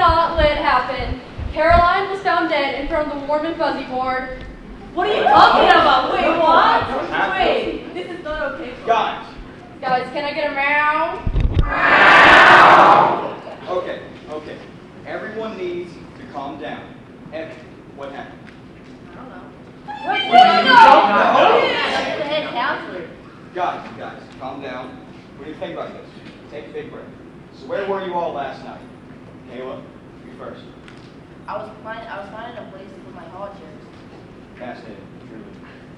not let happen. Caroline was found dead in front of the warm and fuzzy board. What are you talking about? Wait, what? Wait, this is not okay. Guys, Can I get a meow? okay. Everyone needs to calm down. Evan, what happened? I don't know. What? The head counselor. Guys, calm down. What do you think about this? Take a big breath. So where were you all last night? Kayla, you first. I was finding a place to put my hall chairs. Fascinating, truly.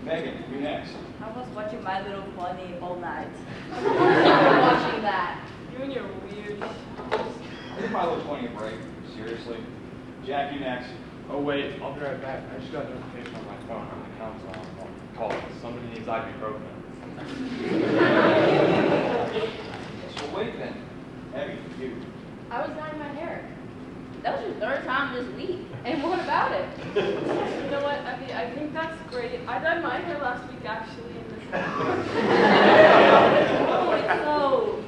Megan, you next. I was watching My Little Pony all night. Watching that. You and your weird. Give My Little Pony a break. Seriously. Jack, you next. Oh wait, I'll be right back. I just got a notification on my phone on the council call. Somebody needs ibuprofen. So wait then. Abby, you. I was dyeing my hair. That was your third time this week. And what about it? You know what, Effie? I think that's great. I dyed my hair last week, actually. Oh, it's so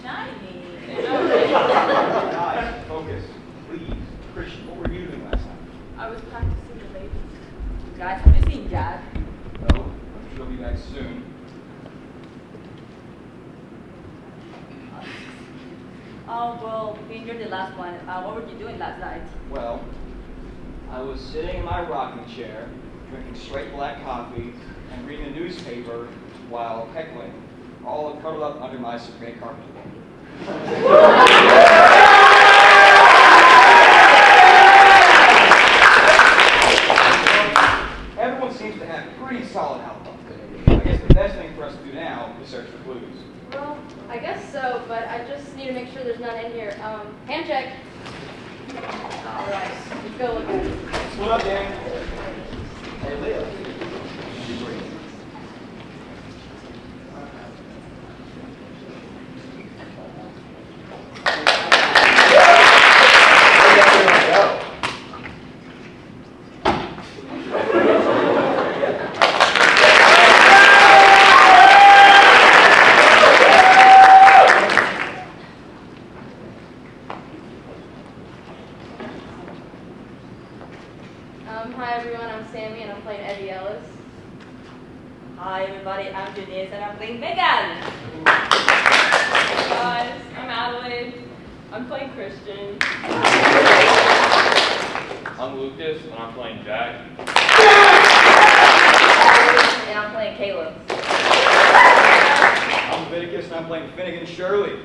shiny. Guys, focus. Please. Christian, what were you doing last night? I was practicing the ladies. Guys, have you seen Jack? No. She'll be back soon. Oh, well, you're the last one. What were you doing last night? Well, I was sitting in my rocking chair, drinking straight black coffee, and reading a newspaper while heckling, all cuddled up under my Supreme carpet. Everyone seems to have pretty solid alibis. I guess the best thing for us to do now is search for clues. Well, I guess so, but I just need to make sure there's none in here. Hand check. All right, let's go look at it. Split up, Dan. Hey, Leo. Hi everyone, I'm Sammy and I'm playing Eddie Ellis. Hi, everybody. I'm Janice and I'm playing Megan. Guys, I'm Adelaide. I'm playing Christian. I'm Lucas and I'm playing Jack. And I'm playing Caleb. I'm Leviticus and I'm playing Finnegan Shirley.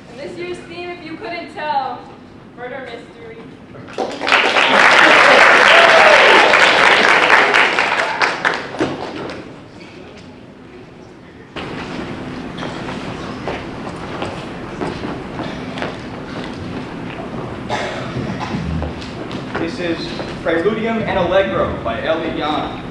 And this year's theme, if you couldn't tell, murder mystery. This is Preludium and Allegro by Eliana.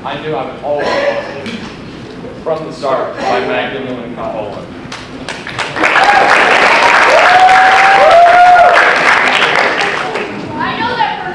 I knew I would always love you. From the Start by Magdalene and Capola. I know that for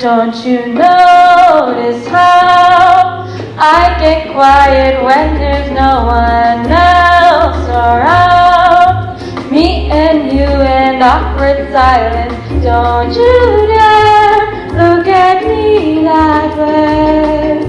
Don't you notice how I get quiet when there's no one else around? Me and you in awkward silence. Don't you dare look at me that way.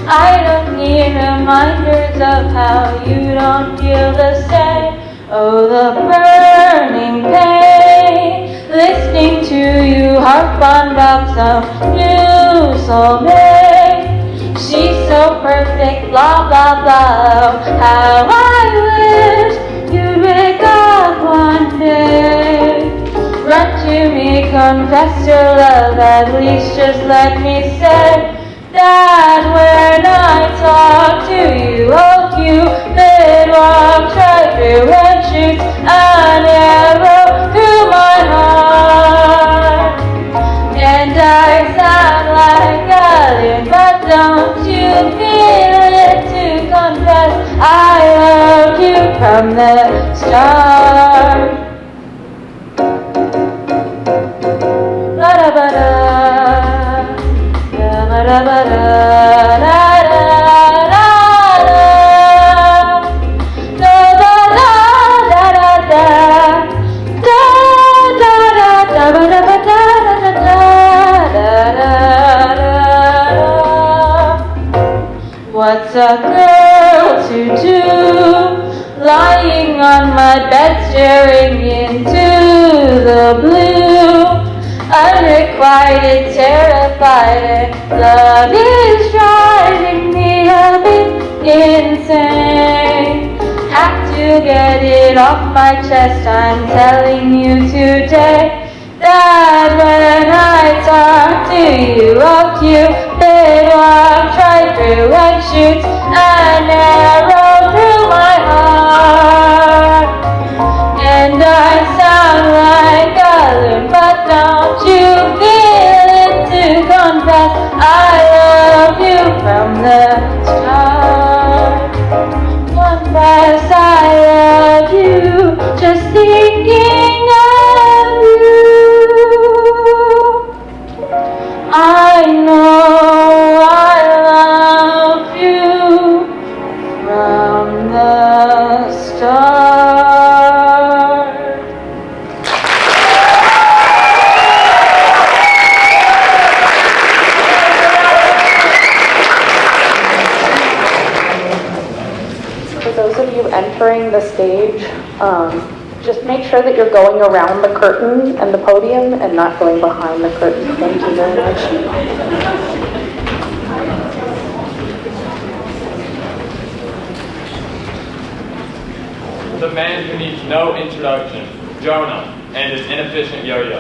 I don't need reminders of how you don't feel the same. Oh, the burning pain, listening to you harp on about some new soulmate. She's so perfect, blah, blah, blah. How I wish you'd wake up one day. Run to me, confess your love, at least just let me say that when I talk to you, oh, Cupid walks right through and shoots an arrow through my heart. And I sound like a loon, but don't you feel it to confess I loved you from the start. Ba-da-ba-da, ba-da-ba-da, da-da. What's a girl to do? Lying on my bed staring into the blue. Unrequited, terrified, love is driving me a bit insane. Have to get it off my chest, I'm telling you today that when I talk to you, a cupid walks right through and shoots an arrow through my heart. And I sound like a loon, but don't you feel it to confess I love you from the start. Confess I love you, just thinking of you. I know I love you from the start. For those of you entering the stage, just make sure that you're going around the curtain and the podium and not going behind the curtain. Thank you very much. The man who needs no introduction, Jonah, and his inefficient yo-yo.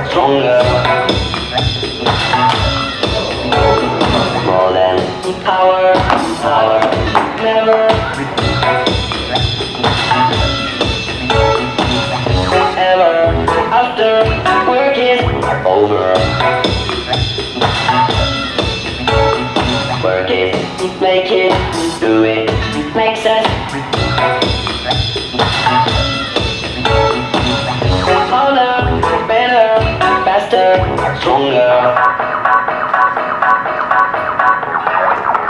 Stronger, more than power, never, ever, after work is over, work it, make it, do it, makes us harder, better, faster, stronger.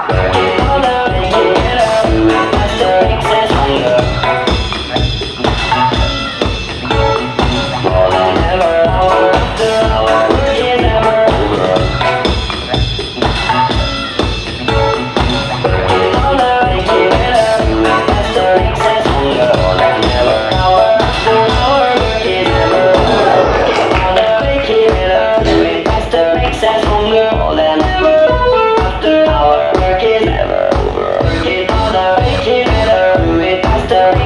Work it harder, make it better, do it faster, makes us stronger. More than ever, hour after hour, work is never over. Work it harder, make it better, do it faster, makes us stronger. More than ever, hour after hour, work is never over. Work it harder, make it better, do it faster, makes us stronger. More than ever, hour after hour, work is never over. Work it harder, make it better, do it faster.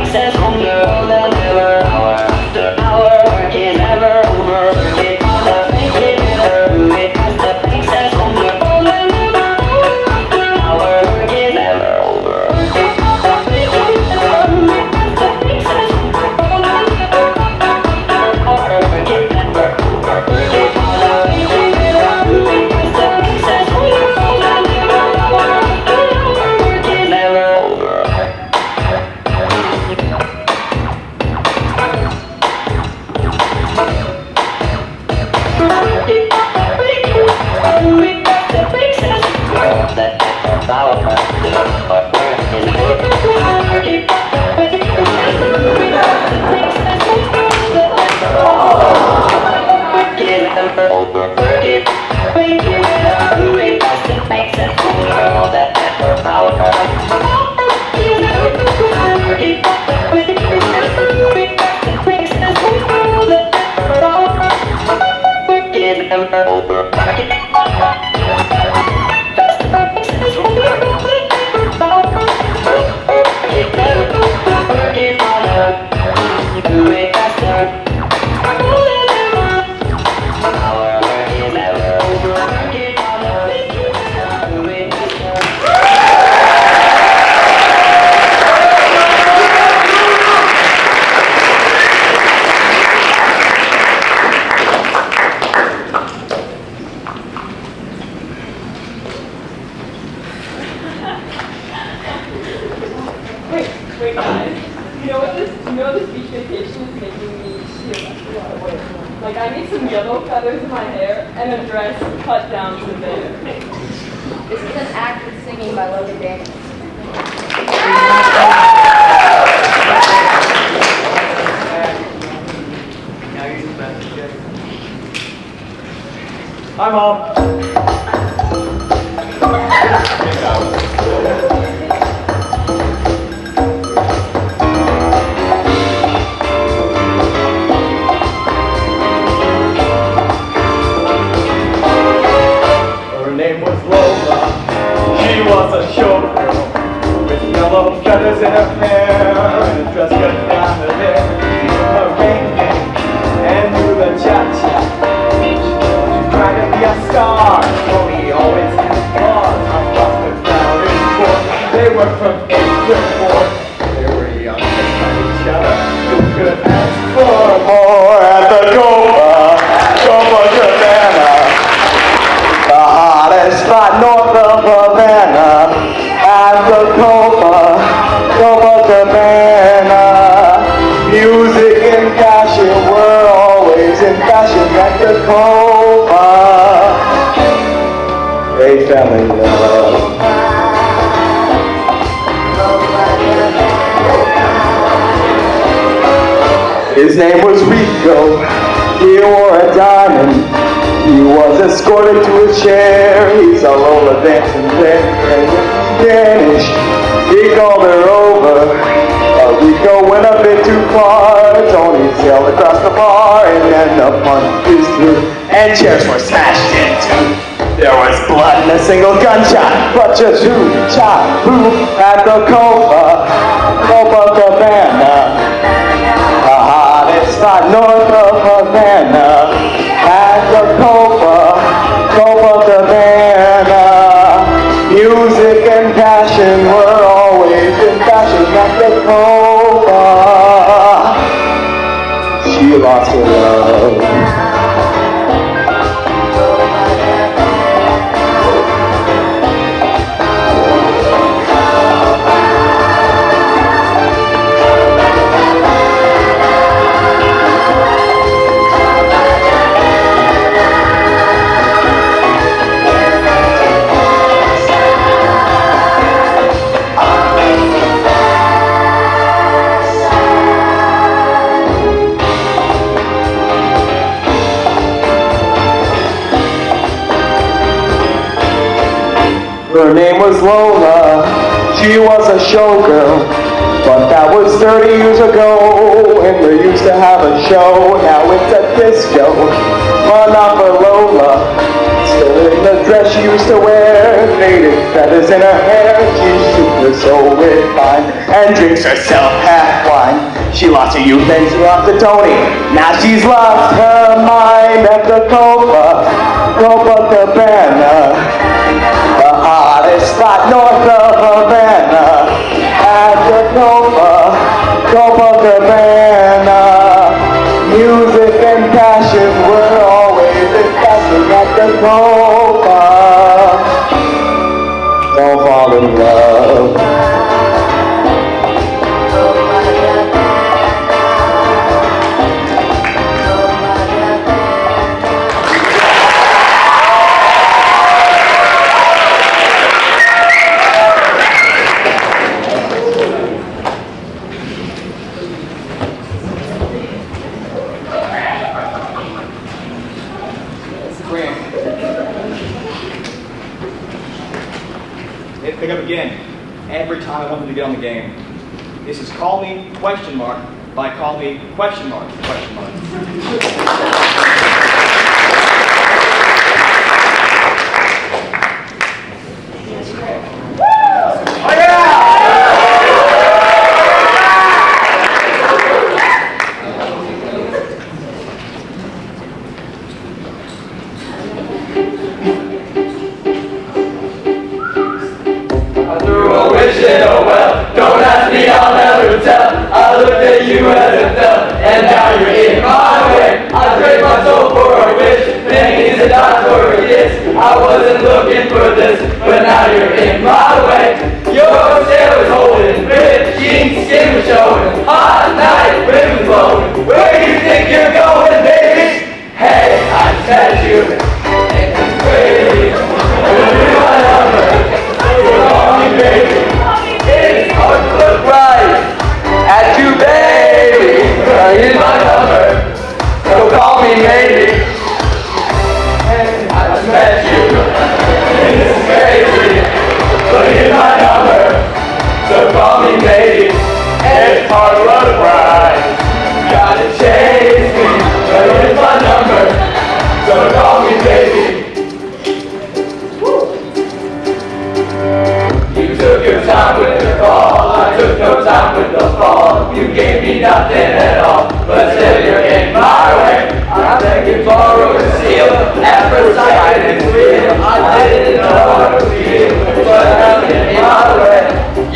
do it faster. Our work is never over. Working harder, do it faster. Wait, guys. You know this beach vacation is making me feel like I need some yellow feathers in my hair and a dress cut down to there. This is an act with singing by Logan Daniels. Now you're the best, Jay. Hi, Mom. Her name was Lola. She was a showgirl with yellow feathers in her hair and a dress cut down to there. Her ring and do the cha-cha. She tried to be a star. Tony always had flaws. Across the crowded court, they were from 8th to 4th. They were young and had each other. Who could ask for more at the Copa Cabana? The hottest spot north of Havana, at the Copa Cabana. Music and fashion were always in fashion at the Copa. They fell in love. His name was Rico. He wore a diamond. He was escorted to a chair. He saw Lola dancing there, and when he vanished, he called her over. Rico went a bit too far. Tony sailed across the bar and ended up on his through. And chairs were smashed into. There was blood and a single gunshot, but just who shot who at the Copa Cabana? The hottest spot north of Havana, at the Copa Cabana. Music and passion were always in fashion at the Copa. She lost her love. Her name was Lola, she was a showgirl, but that was 30 years ago, and they used to have a show. Now it's a disco, but not for Lola. Still in the dress she used to wear, faded feathers in her hair. She shoots so refined and drinks herself half wine. She lost her youth and she lost her Tony. Now she's lost her mind at the Copa Cabana. The hottest spot north of Havana, at the Copa Cabana. Music and passion were always in fashion at the Copa. Don't fall in love. Pick up again every time I want them to get on the game. This is Call Me question mark by Call Me question mark question mark. Oh yeah!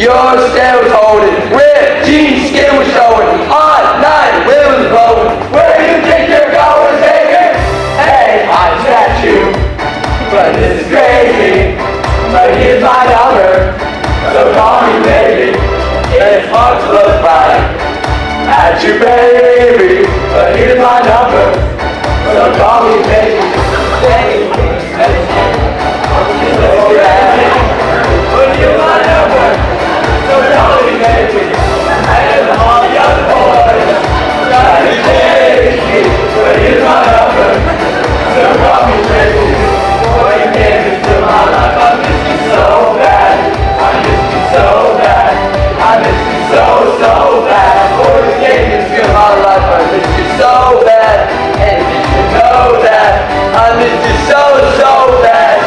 Your stand was holding, ripped jeans, skin was showing, hot night, wind was blowing. Where do you think you're going, baby? Hey, I just met you, but this is crazy. But here's my number, so call me baby. It's hard to look right at you, baby. But here's my number, so call me baby. Baby, so bad. But here's my number, so call me baby. And all the other boys try to chase me. But here's my number, so call me baby. Boy, you came into my life, I miss you so bad. I miss you so bad. I miss you so, so bad. Boy, you came into my life, I miss you so bad. And you know that I miss you so, so bad.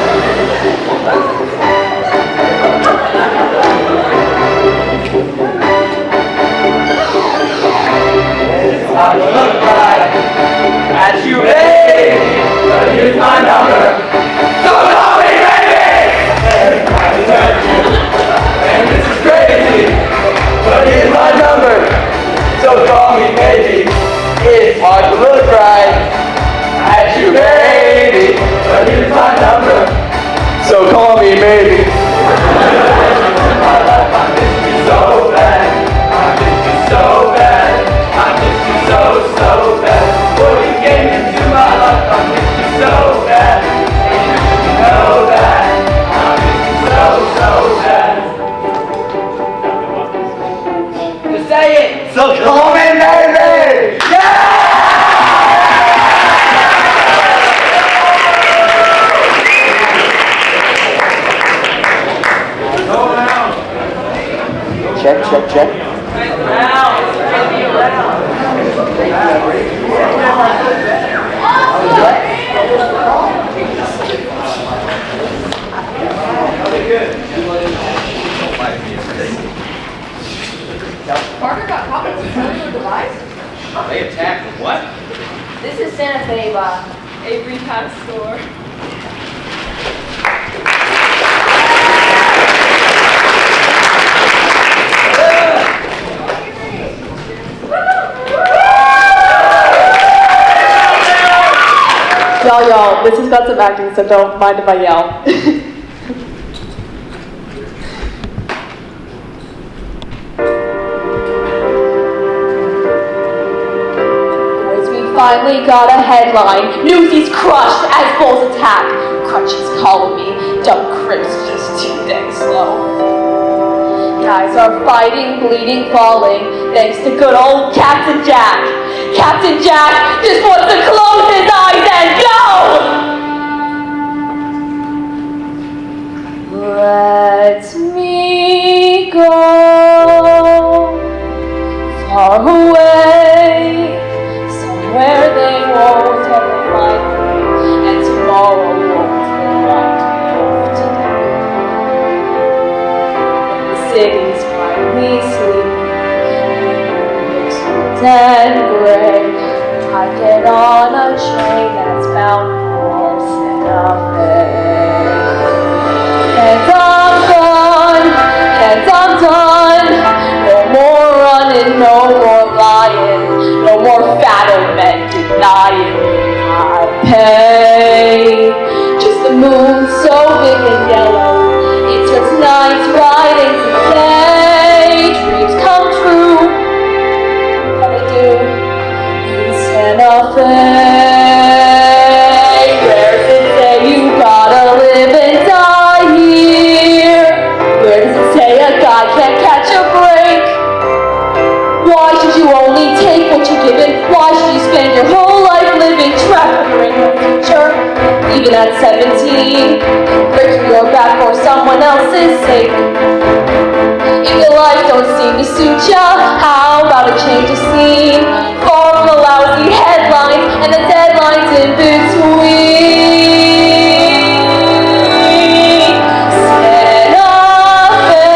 I look right at you, baby, but here's my number, so call me, baby! I touch you, and this is crazy, but here's my number, so call me, baby. It's hard to look right at you, baby, but here's my number, so call me, baby. I miss you so bad, I miss you so bad. I miss you so, so bad. Boy, you came into my life, I miss you so bad. And you know that I miss you so, so bad. Just say it! So call me, baby! Yeah! Check, check, check. Parker got caught with a cellular device? They attacked the what? This is Santa Fe, Avery Pastor. Y'all, this has got some acting, so don't mind if I yell. Boys, we finally got a headline. Newsies crushed as bulls attack. Crutches calling me. Dumb crips just too dang slow. Guys are fighting, bleeding, falling, thanks to good old Captain Jack. Captain Jack just wants to close his eyes and go! Let me go far away, somewhere they won't ever find me, and tomorrow won't remind me of today. The city's finally sleeping, it looks old and gray. I get on a train that's bound for Santa Fe. And I'm gone, and I'm done. No more running, no more lying, no more fat old men denying I pay. Just the moon so big and yellow, it turns nights right into day. Dreams come true, how they do. Santa Fe, where does it say you gotta live and die here? Where does it say a guy can't catch a break? Why should you only take what you're given? Why should you spend your whole life living trapped in your future? Even at 17, breaking your back for someone else's sake. If your life don't seem to suit ya, how about a change of scene? Far from the lousy headlines and the deadlines in between. Santa Fe,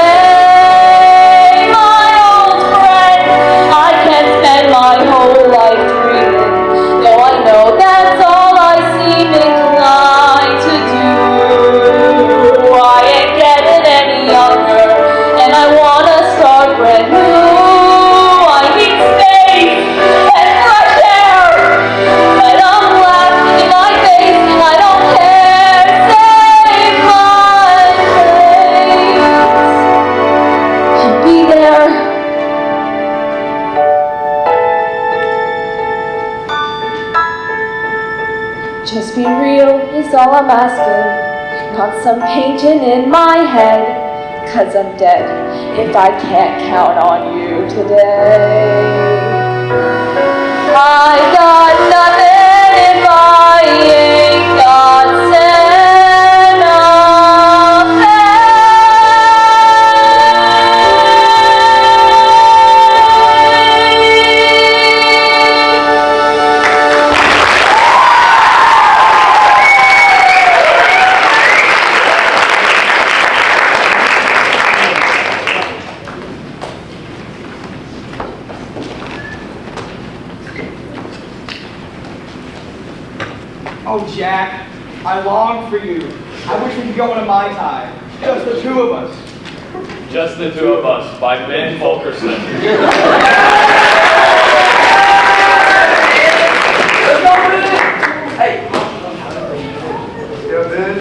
my old friend, I can't spend my whole life dreaming, though I know that's all I seem inclined to do. I ain't getting any younger, and I want is all I'm asking. Not some painting in my head, 'cause I'm dead if I can't count on you today. I got nothing if I ain't got Oh, Jack, I long for you. I wish we could go on a Mai Tai. Just the two of us. Just the Two of Us by Ben Fulkerson. Hey. Yeah, bitch.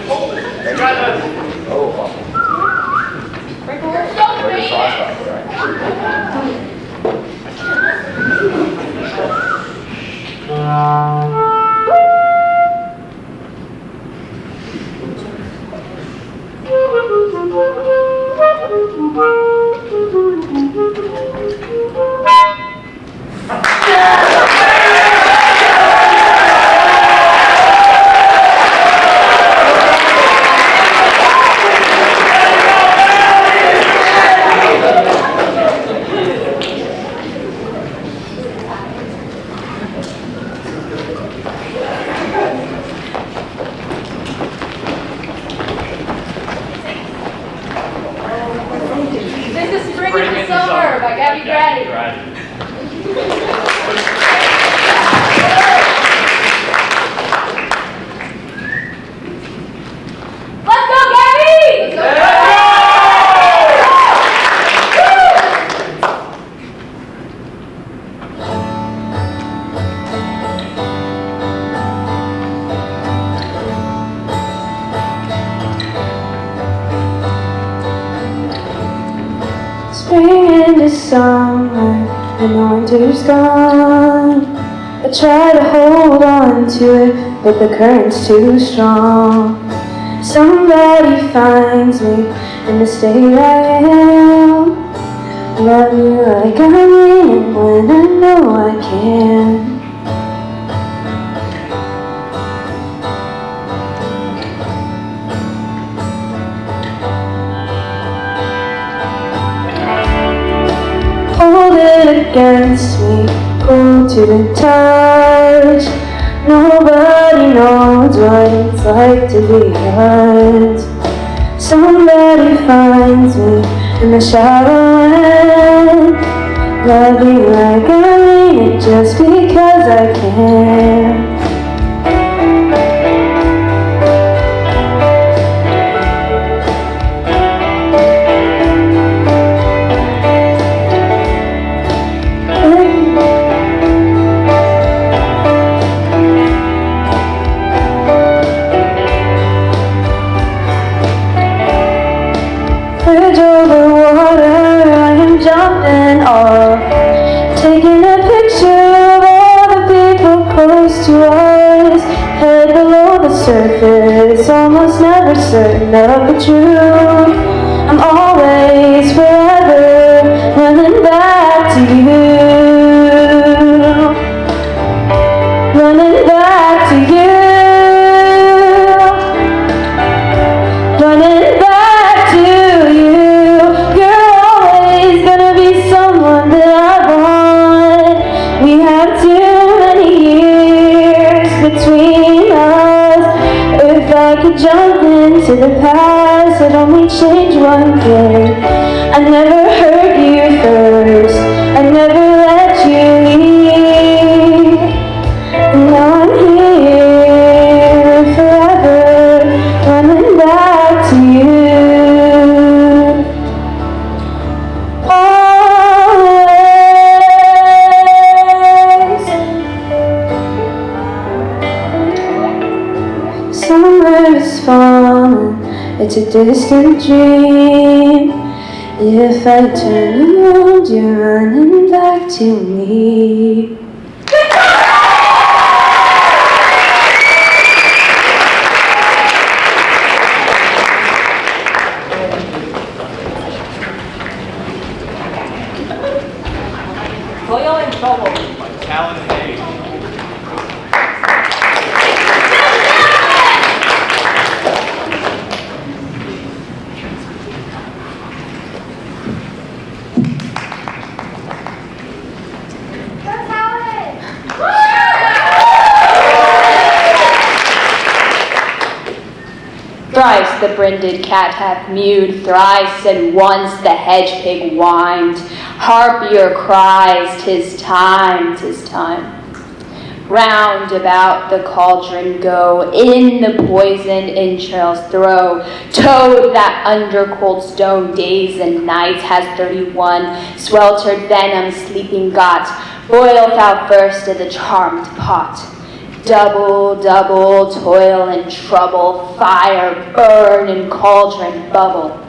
This is Spring in the Summer by Gabby Grady. Let's go, Gabby! Spring into summer and winter's gone. I try to hold on to it, but the current's too strong. Somebody finds me in the state I am. Love you like I mean it when I know I can. Hold it against me, cool to the touch. Nobody knows what it's like to be hurt. Somebody finds me in the shower and love you like I mean it just because I can. Bridge over water, I am jumping off, taking a picture of all the people close to us. Head below the surface, almost never certain of the truth. I'm always forever running back to you, running back to you, running back to you. You're always gonna be someone that I want. We have too many years between us. If I could jump into the past, I'd only change one thing. I never hurt you first, I never let you leave. And now I'm here forever, running back to you. Always. Summer is falling, it's a distant dream. If I turn around, you're running back to me. Toil and trouble. by talent and age. Thrice the brinded cat hath mewed, thrice and once the hedge pig whined. Harpier cries, 'tis time, 'tis time. Round about the cauldron go, in the poisoned entrails throw. Toad that under cold stone days and nights has 31 sweltered venom sleeping got. Boil thou first in the charmed pot. Double, double, toil and trouble, fire, burn, and cauldron bubble.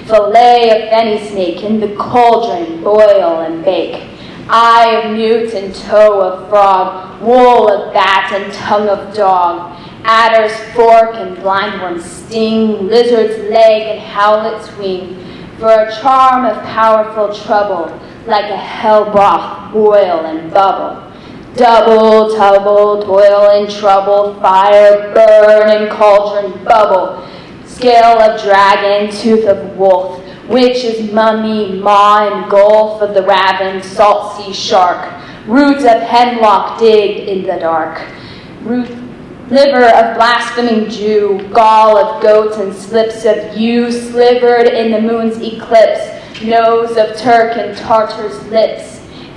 Fillet of fenny snake in the cauldron, boil and bake. Eye of newt and toe of frog, wool of bat and tongue of dog. Adder's fork and blindworm's sting, lizard's leg and howlet's wing. For a charm of powerful trouble, like a hell broth, boil and bubble. Double, double, toil and trouble, fire, burn, and cauldron bubble. Scale of dragon, tooth of wolf, witch's mummy, maw and gulf of the ravened salt sea shark. Roots of hemlock digged in the dark. Liver of blaspheming Jew, gall of goats and slips of yew, slivered in the moon's eclipse. Nose of Turk and Tartar's lips.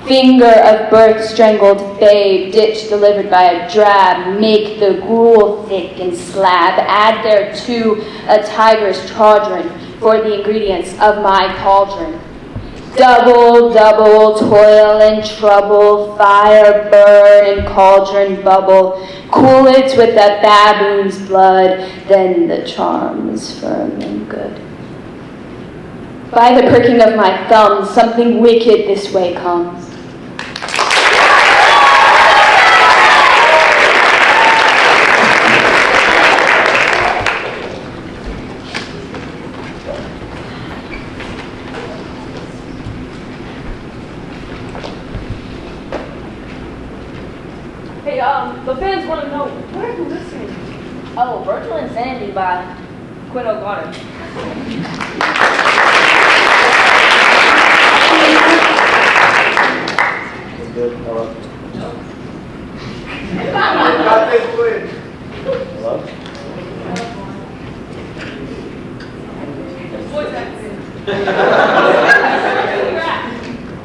Finger of birth strangled babe, ditch delivered by a drab. Make the gruel thick and slab. Add thereto a tiger's chardron for the ingredients of my cauldron. Double, double, toil and trouble, fire, burn, and cauldron bubble. Cool it with the baboon's blood, then the charm is firm and good. By the pricking of my thumb, something wicked this way comes. Hey, the fans want to know, what are you listening to? Oh, Virtual Insanity by Quinn O'Connor. Good. Hello. Got this, please. Hello. Voice acting.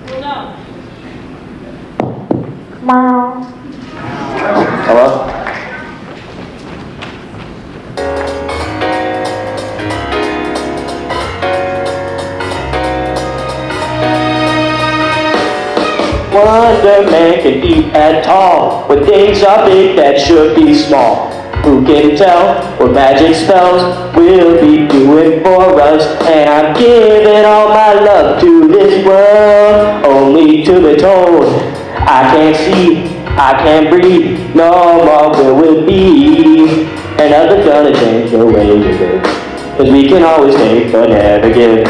Well, no. Hello. Wonder Man can eat at all, when things are big that should be small. Who can tell what magic spells will be doing for us? And I'm giving all my love to this world, only to be told I can't see, I can't breathe, no more will it be. And nothing's gonna change the way we live, 'cause we can always take but never give.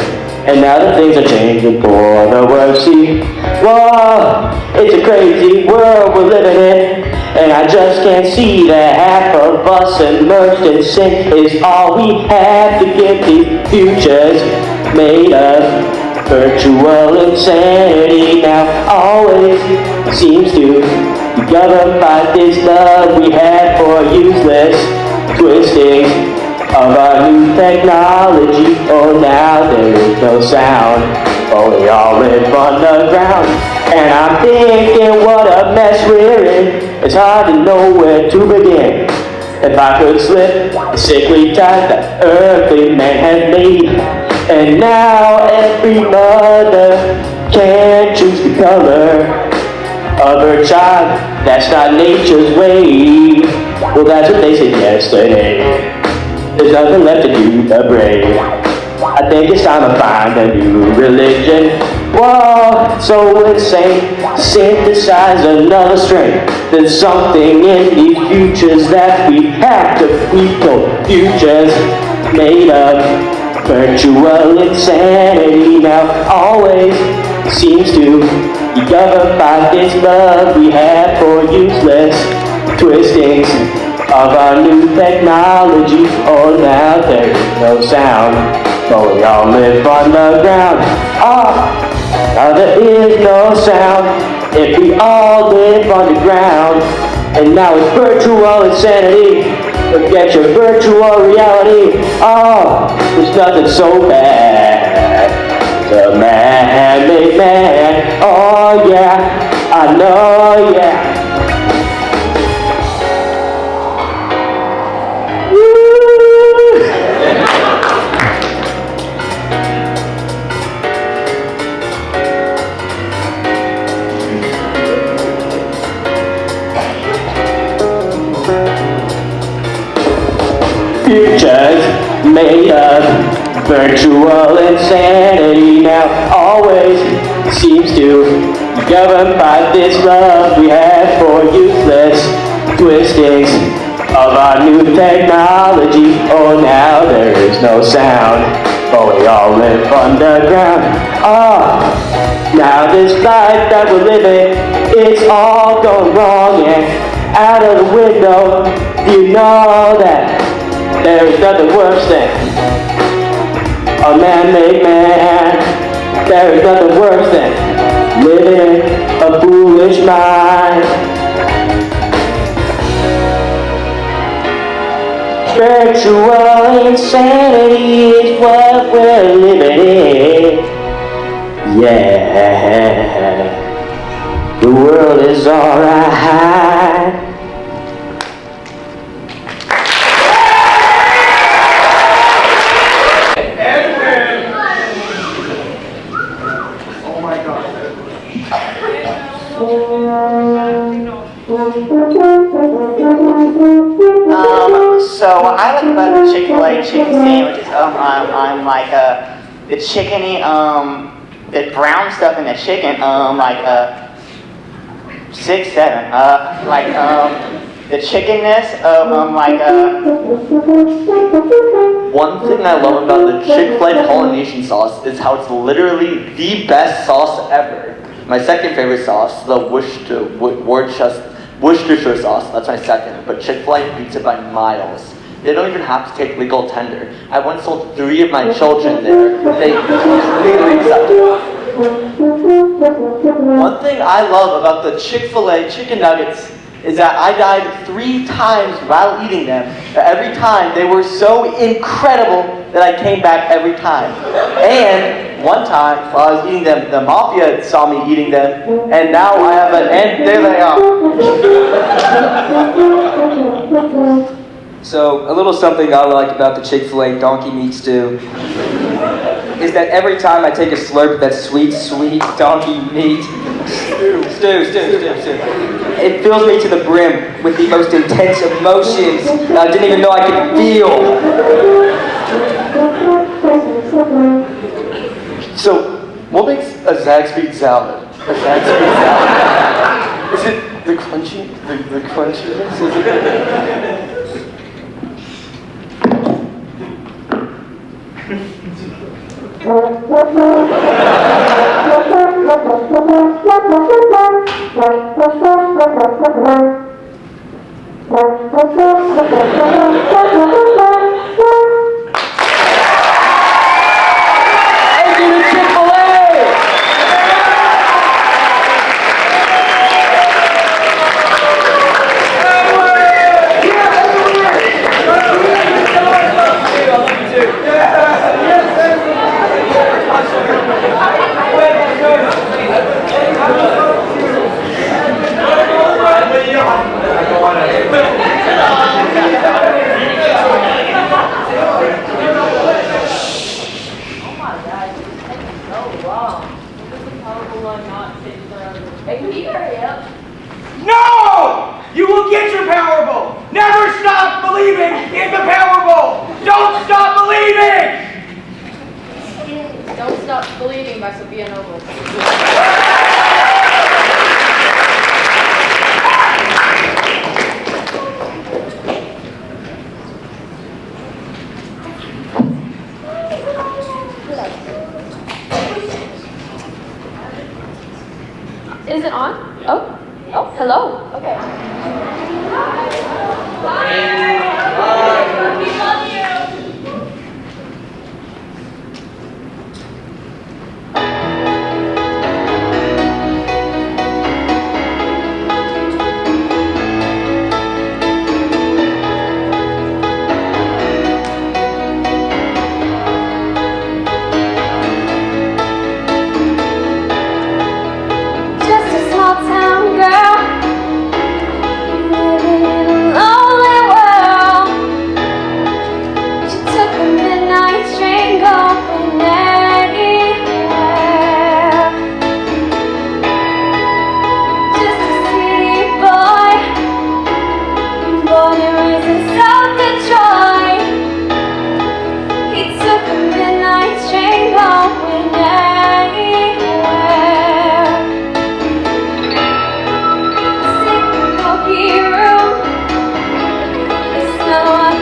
And now that things are changing for the worse, see. Whoa, it's a crazy world we're living in, and I just can't see that half of us immersed in sin is all we have to give these futures made of virtual insanity. Now always seems to be governed by this love we have for useless twisting of our new technology. Oh, now there is no sound, oh, we all live underground. And I'm thinking what a mess we're in, it's hard to know where to begin. If I could slip the sickly ties that earthly man has made. And now every mother can choose the color of her child, that's not nature's way. Well, that's what they said yesterday. There's nothing left to do but brave. I think it's time to find a new religion. Whoa, so insane. Synthesize another strain. There's something in these futures that we have to recall. Futures made of virtual insanity. Now always seems to be governed by this love we have for useless twistings of our new technology. Oh, now there is no sound, but we all live on the ground. Oh, now there is no sound if we all live on the ground. And now it's virtual insanity. Forget your virtual reality. Oh, there's nothing so bad. The man-made man. Oh yeah, I know, yeah. Futures made of virtual insanity now always seems to be governed by this love we have for useless twistings of our new technology. Oh, now there is no sound, but we all live underground. Oh, now this life that we're living, it's all gone wrong and out of the window. You know that there is nothing worse than a man-made man. There is nothing worse than living a foolish mind. Virtual insanity is what we're living in. Yeah, the world is alright. Oh my God. So what I like about the Chick-fil-A chicken sandwiches, I'm like the chickeny, the brown stuff in the chicken, 6, 7, the chickenness of One thing I love about the Chick-fil-A pollination sauce is how it's literally the best sauce ever. My second favorite sauce, the Worcestershire sauce, that's my second, but Chick-fil-A beats it by miles. They don't even have to take legal tender. I once sold 3 of my children there. They completely accept it. One thing I love about the Chick-fil-A chicken nuggets is that I died 3 times while eating them, but every time they were so incredible that I came back every time. And one time, while I was eating them, the mafia saw me eating them, and now I have and there they are. So, a little something I like about the Chick-fil-A donkey meat stew is that every time I take a slurp of that sweet, sweet donkey meat stew, it fills me to the brim with the most intense emotions that I didn't even know I could feel. So, what makes a Zaxby's salad? A Zaxby's salad? Is it the crunchy? The crunchiness? Is it? No! You will get your Powerball! Never stop believing in the Powerball! Don't stop believing! Don't Stop Believing by Sophia Noble. it on? Oh, hello. Okay. Just a small town girl living in a lonely world. She took the midnight train going anywhere. Just a city boy, born and raised in South Detroit. He took the midnight train going anywhere. Smoky room, the smell of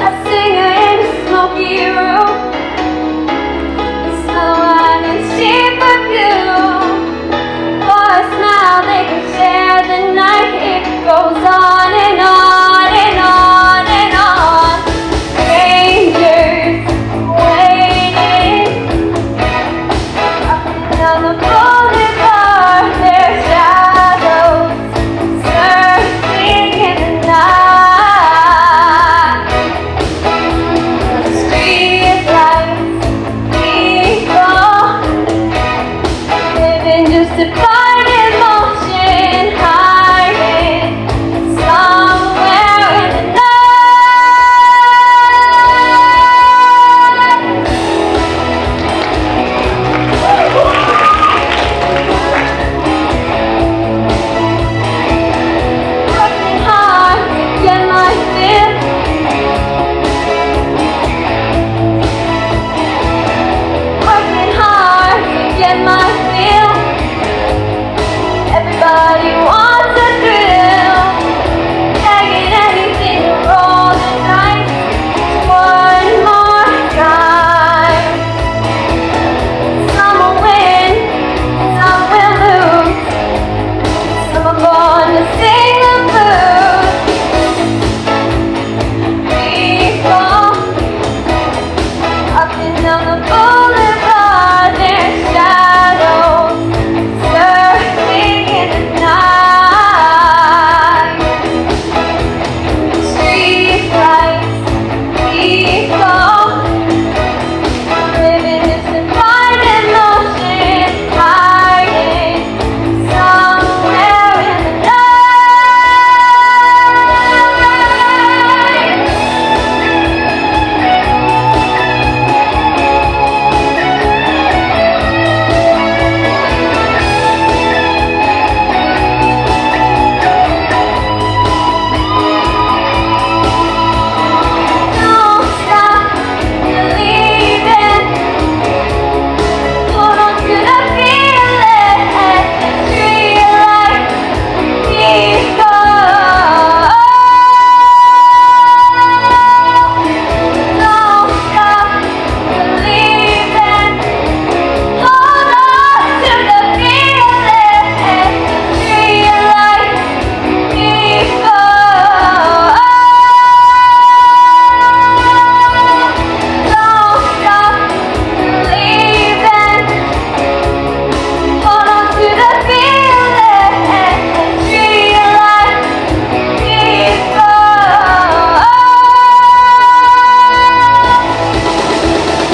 a singer in a smoky room, the smell of wine and cheap perfume. For a smile they can share the night. It goes on and on and on and on. Strangers waiting up and down the boulevard. Their shadows surfing in the night. Street lights, people living just to find emotion, hiding somewhere in the night. Working hard to get my fill. Working hard to get my fill. Everybody wants a thrill. Taking anything to roll the dice one more time. Some will win, some will lose. Some are born to sing the blues. People up and down the boulevard, their shadows surfing in the night. Street lights, people living just to find emotion, hiding somewhere in the night. Don't stop believing. Hold on to the feeling. Street lights, people. Don't stop believing. Hold on to the feeling. Street lights, people. Don't stop believing. Hold on to the feeling. Street lights, people.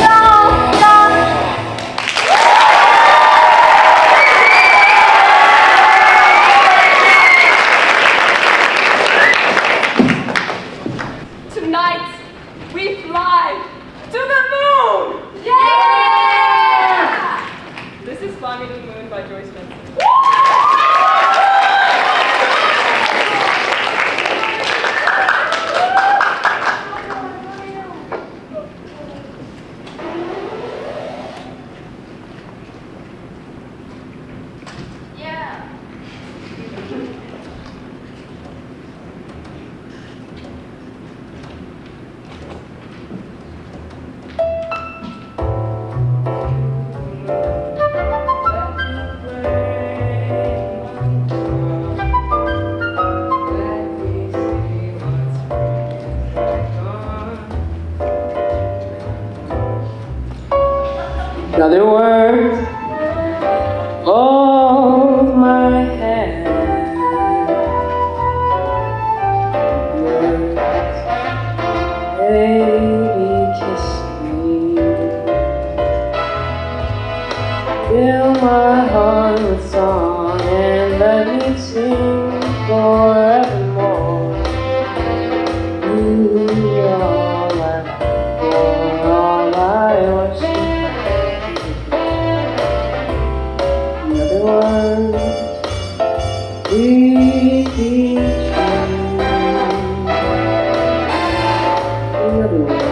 Don't stop. Tonight, we fly to the moon! Yeah! This is Fly Me to the Moon by Joyce Benson. In other words, hold my hand. Baby, kiss me. Fill my heart with song and let me sing forevermore. You are all I want, all I worship. In other words, please be true. In other words,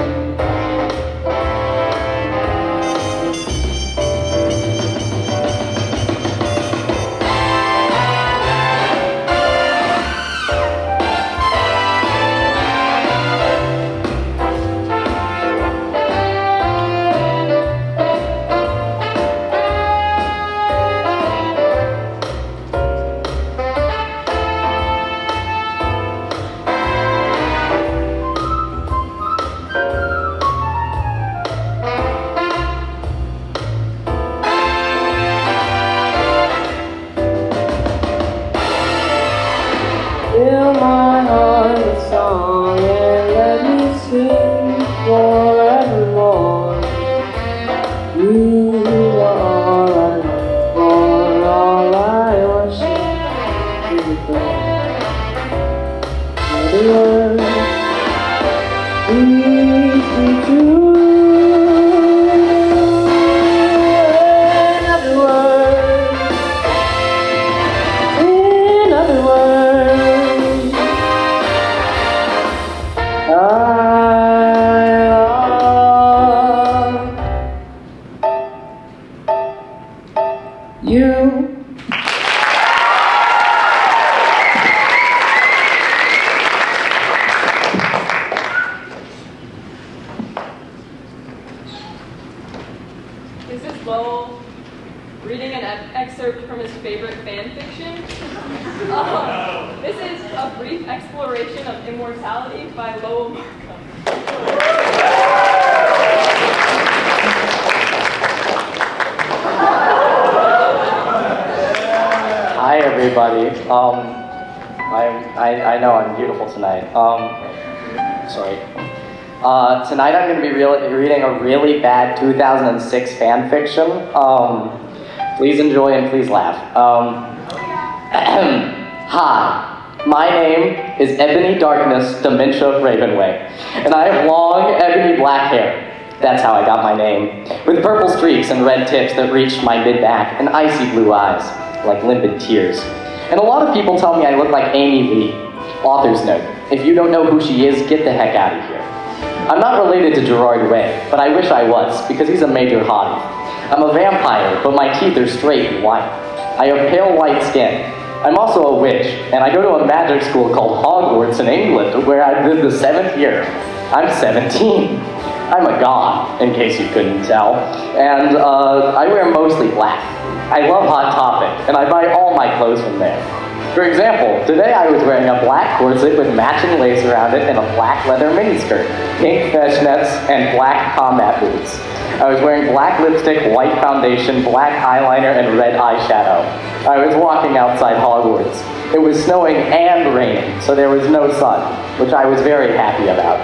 fill my heart with song and let me sing forevermore. You are all I long for, all I worship. In other words, please be true. In other words, in other words, I love you. This is Lowell reading an excerpt from his favorite fan fiction. This is A Brief Exploration of Immortality by Lowell Markham. Hi everybody. I know I'm beautiful tonight. Sorry. Tonight I'm going to be reading a really bad 2006 fan fiction. Please enjoy and please laugh. Hi, my name is Ebony Darkness Dementia Ravenway, and I have long ebony black hair. That's how I got my name. With purple streaks and red tips that reached my mid-back and icy blue eyes, like limpid tears. And a lot of people tell me I look like Amy Lee. Author's note, if you don't know who she is, get the heck out of here. I'm not related to Gerard Way, but I wish I was, because he's a major hottie. I'm a vampire, but my teeth are straight and white. I have pale white skin. I'm also a witch, and I go to a magic school called Hogwarts in England, where I live the 7th year. I'm 17. I'm a god, in case you couldn't tell. And I wear mostly black. I love Hot Topic, and I buy all my clothes from there. For example, today I was wearing a black corset with matching lace around it and a black leather miniskirt, pink fishnets, and black combat boots. I was wearing black lipstick, white foundation, black eyeliner, and red eyeshadow. I was walking outside Hogwarts. It was snowing and raining, so there was no sun, which I was very happy about.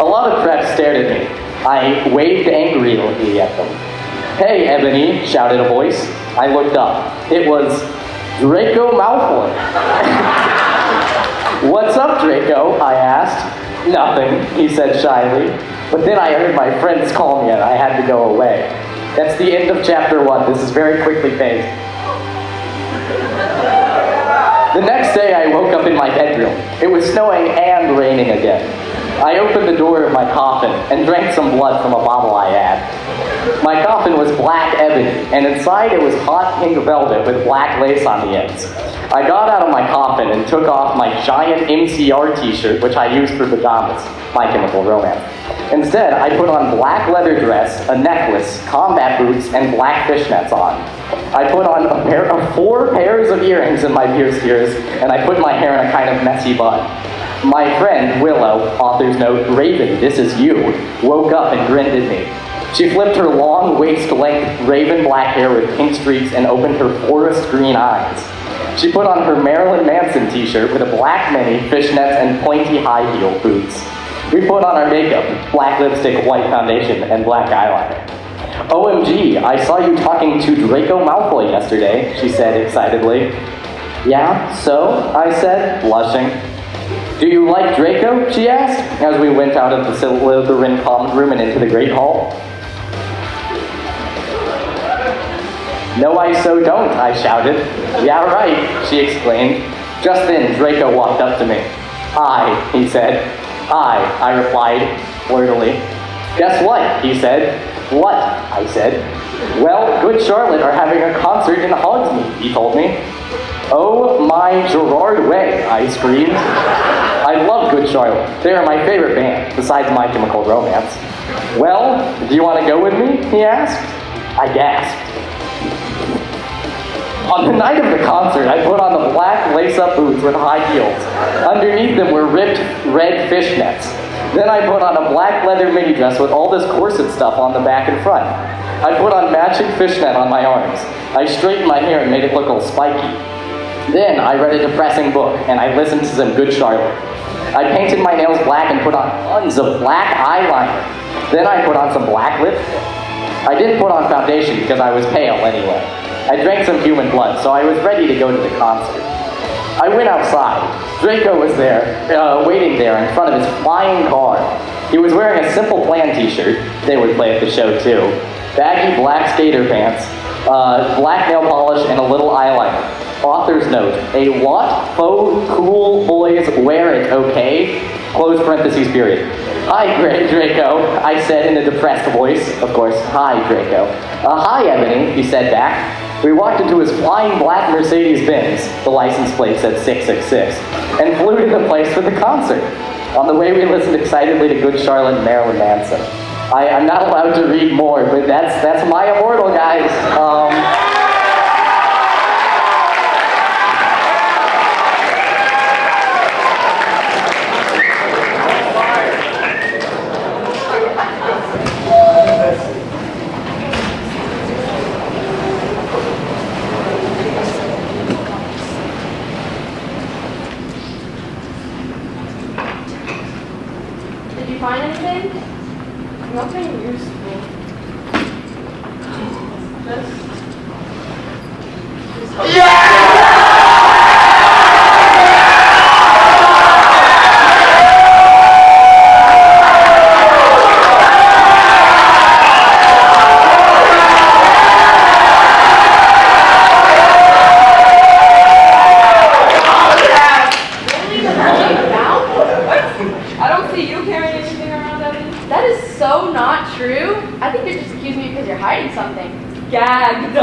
A lot of preps stared at me. I waved angrily at them. "Hey, Ebony," shouted a voice. I looked up. It was Draco Malfoy. "What's up, Draco?" I asked. "Nothing," he said shyly. But then I heard my friends call me and I had to go away. That's the end of chapter 1. This is very quickly paced. The next day I woke up in my bedroom. It was snowing and raining again. I opened the door of my coffin and drank some blood from a bottle I had. My coffin was black ebony, and inside it was hot pink velvet with black lace on the ends. I got out of my coffin and took off my giant MCR t-shirt, which I used for pajamas, My Chemical Romance. Instead, I put on black leather dress, a necklace, combat boots, and black fishnets on. I put on 4 pairs of earrings in my pierced ears, and I put my hair in a kind of messy bun. My friend, Willow, author's note, Raven, this is you, woke up and grinned at me. She flipped her long waist-length raven black hair with pink streaks and opened her forest green eyes. She put on her Marilyn Manson t-shirt with a black mini, fishnets, and pointy high heel boots. We put on our makeup, black lipstick, white foundation, and black eyeliner. OMG, I saw you talking to Draco Malfoy yesterday, she said excitedly. Yeah, so? I said, blushing. Do you like Draco? She asked, as we went out of the Slytherin common room and into the Great Hall. No, I so don't, I shouted. Yeah, right, she exclaimed. Just then, Draco walked up to me. Hi, he said. Hi, I replied, flirtily. Guess what, he said. What, I said. Well, Good Charlotte are having a concert in Hogsmeade, he told me. Oh my Gerard Way, I screamed. I love Good Charlotte. They are my favorite band, besides My Chemical Romance. Well, do you want to go with me, he asked. I gasped. On the night of the concert, I put on the black lace-up boots with high heels. Underneath them were ripped red fishnets. Then I put on a black leather mini dress with all this corset stuff on the back and front. I put on matching fishnet on my arms. I straightened my hair and made it look all spiky. Then I read a depressing book, and I listened to some Good Charlotte. I painted my nails black and put on tons of black eyeliner. Then I put on some black lipstick. I didn't put on foundation because I was pale anyway. I drank some human blood, so I was ready to go to the concert. I went outside. Draco was there, waiting there in front of his flying car. He was wearing a Simple Plan t-shirt. They would play at the show too. Baggy black skater pants, black nail polish, and a little eyeliner. Author's note, a what? Faux cool boys wear it, okay? Close parentheses, period. Hi, Draco, I said in a depressed voice. Of course, hi, Draco. Hi, Ebony, he said back. We walked into his flying black Mercedes-Benz, the license plate said 666, and flew to the place for the concert. On the way, we listened excitedly to Good Charlotte and Marilyn Manson. I'm not allowed to read more, but that's my immortal, guys. Did you find anything? Nothing useful. I don't see you carrying anything around, Evan. That is so not true. I think you're just accusing me because you're hiding something. Gagged.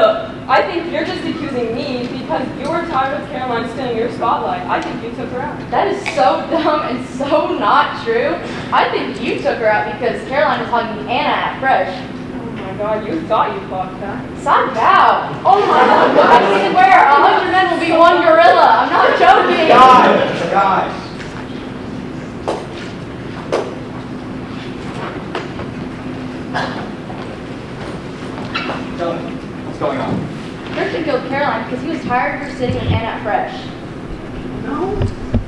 I think you're just accusing me because you were tired of Caroline stealing your spotlight. I think you took her out. That is so dumb and so not true. I think you took her out because Caroline was hugging Anna at Fresh. Oh my god, you thought you clocked that. Stop out. Oh my god, I swear, 100 men will be one gorilla. I'm not joking. Guys. Tell me, what's going on? Christian killed Caroline because he was tired of her sitting with Anna at Fresh. No.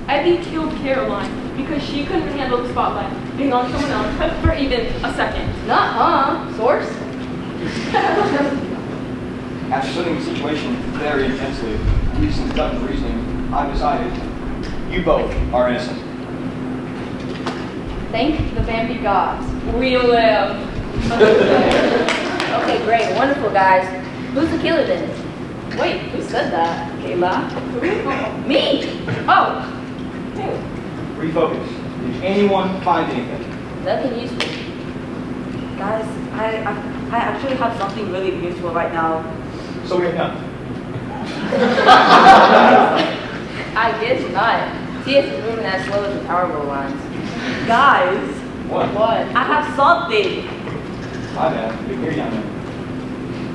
Eddie killed Caroline because she couldn't handle the spotlight being on someone else for even a second. Nuh-uh. Source? After studying the situation very intensely, and using deductive reasoning, I've decided you both are innocent. Thank the VAMPY gods. We live. Okay, great, wonderful, guys. Who's the killer then? Wait, who said that? Kayla? Me! Oh. Refocus. Did anyone find anything? Nothing useful. Guys, I actually have something really useful right now. So we have none. I guess not. TS is moving as slow as the Powerball lines. Guys, What? What? I have something. My bad. Big here, young man.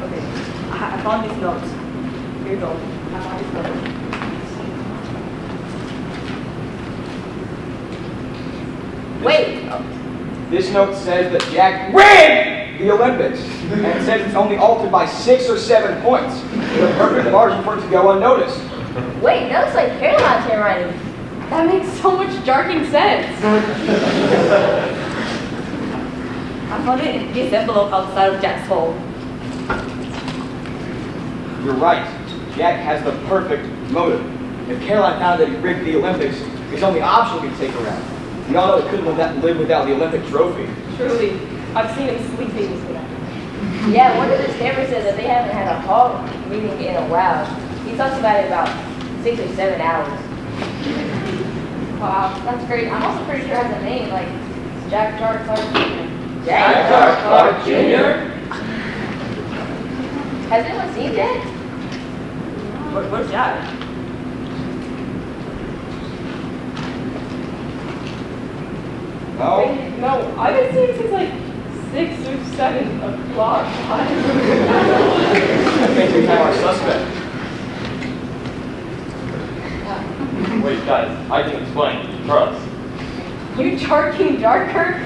Okay, I found these notes. Here you go. I found these notes. Wait. This note says that Jack ran the Olympics and says it's only altered by 6 or 7 points. The perfect margin for it to go unnoticed. Wait, that looks like Caroline's handwriting. That makes so much jarking sense. I found it in this envelope outside of Jack's hole. You're right. Jack has the perfect motive. If Caroline found that he rigged the Olympics, his only option would be to take her out. We all know he couldn't live without the Olympic trophy. Truly, I've seen him sleeping with that. Yeah, one of his cameras says that they haven't had a hall meeting in a while. He talks about it about 6 or 7 hours. Wow, that's great. I'm also pretty sure it has a name, like Jack Jar Clark Jr. Jack Jar Clark Jr.? Has anyone seen Jack? Where's Jack? No? No, I've been seeing since like 6 or 7 o'clock. I think we have our suspect. Wait, guys, I can explain. Trust. You jarking darker?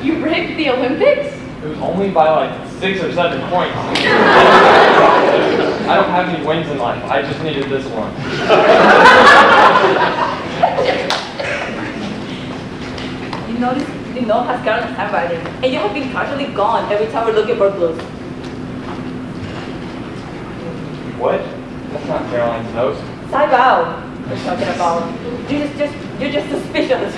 You rigged the Olympics? It was only by like 6 or 7 points. I don't have any wins in life. I just needed this one. You know has Caroline's handwriting, and you have been casually gone every time we're looking for clues. What? That's not Caroline's note. Saibao, we're talking about. You're just suspicious.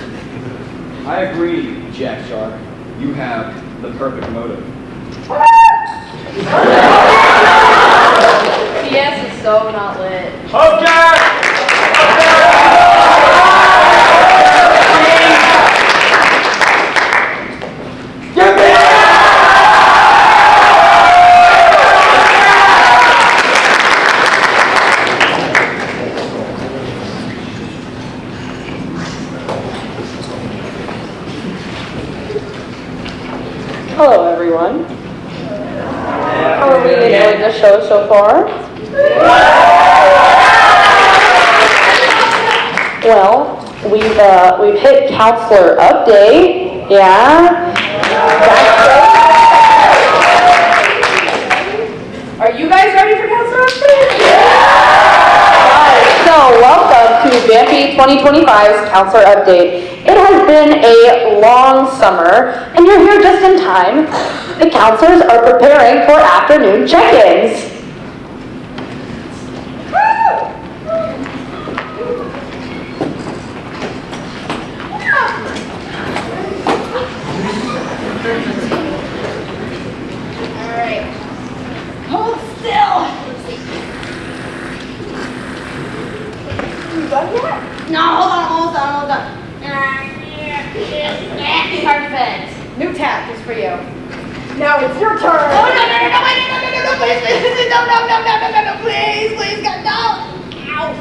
I agree, Jack Shark. You have the perfect motive. PS is so not lit. Okay! Hello, everyone. How are we enjoying the show so far? Well, we've hit counselor update. Yeah. Are you guys ready for counselor update? So, welcome to VAMPY 2025's counselor update. It has been a long summer, and you're here just in time. The counselors are preparing for afternoon check-ins. Alright. Hold still! You done yet? No, hold on. Perfect. New tap is for you. Now it's your turn. Oh, no, please, please, God, no. Ow.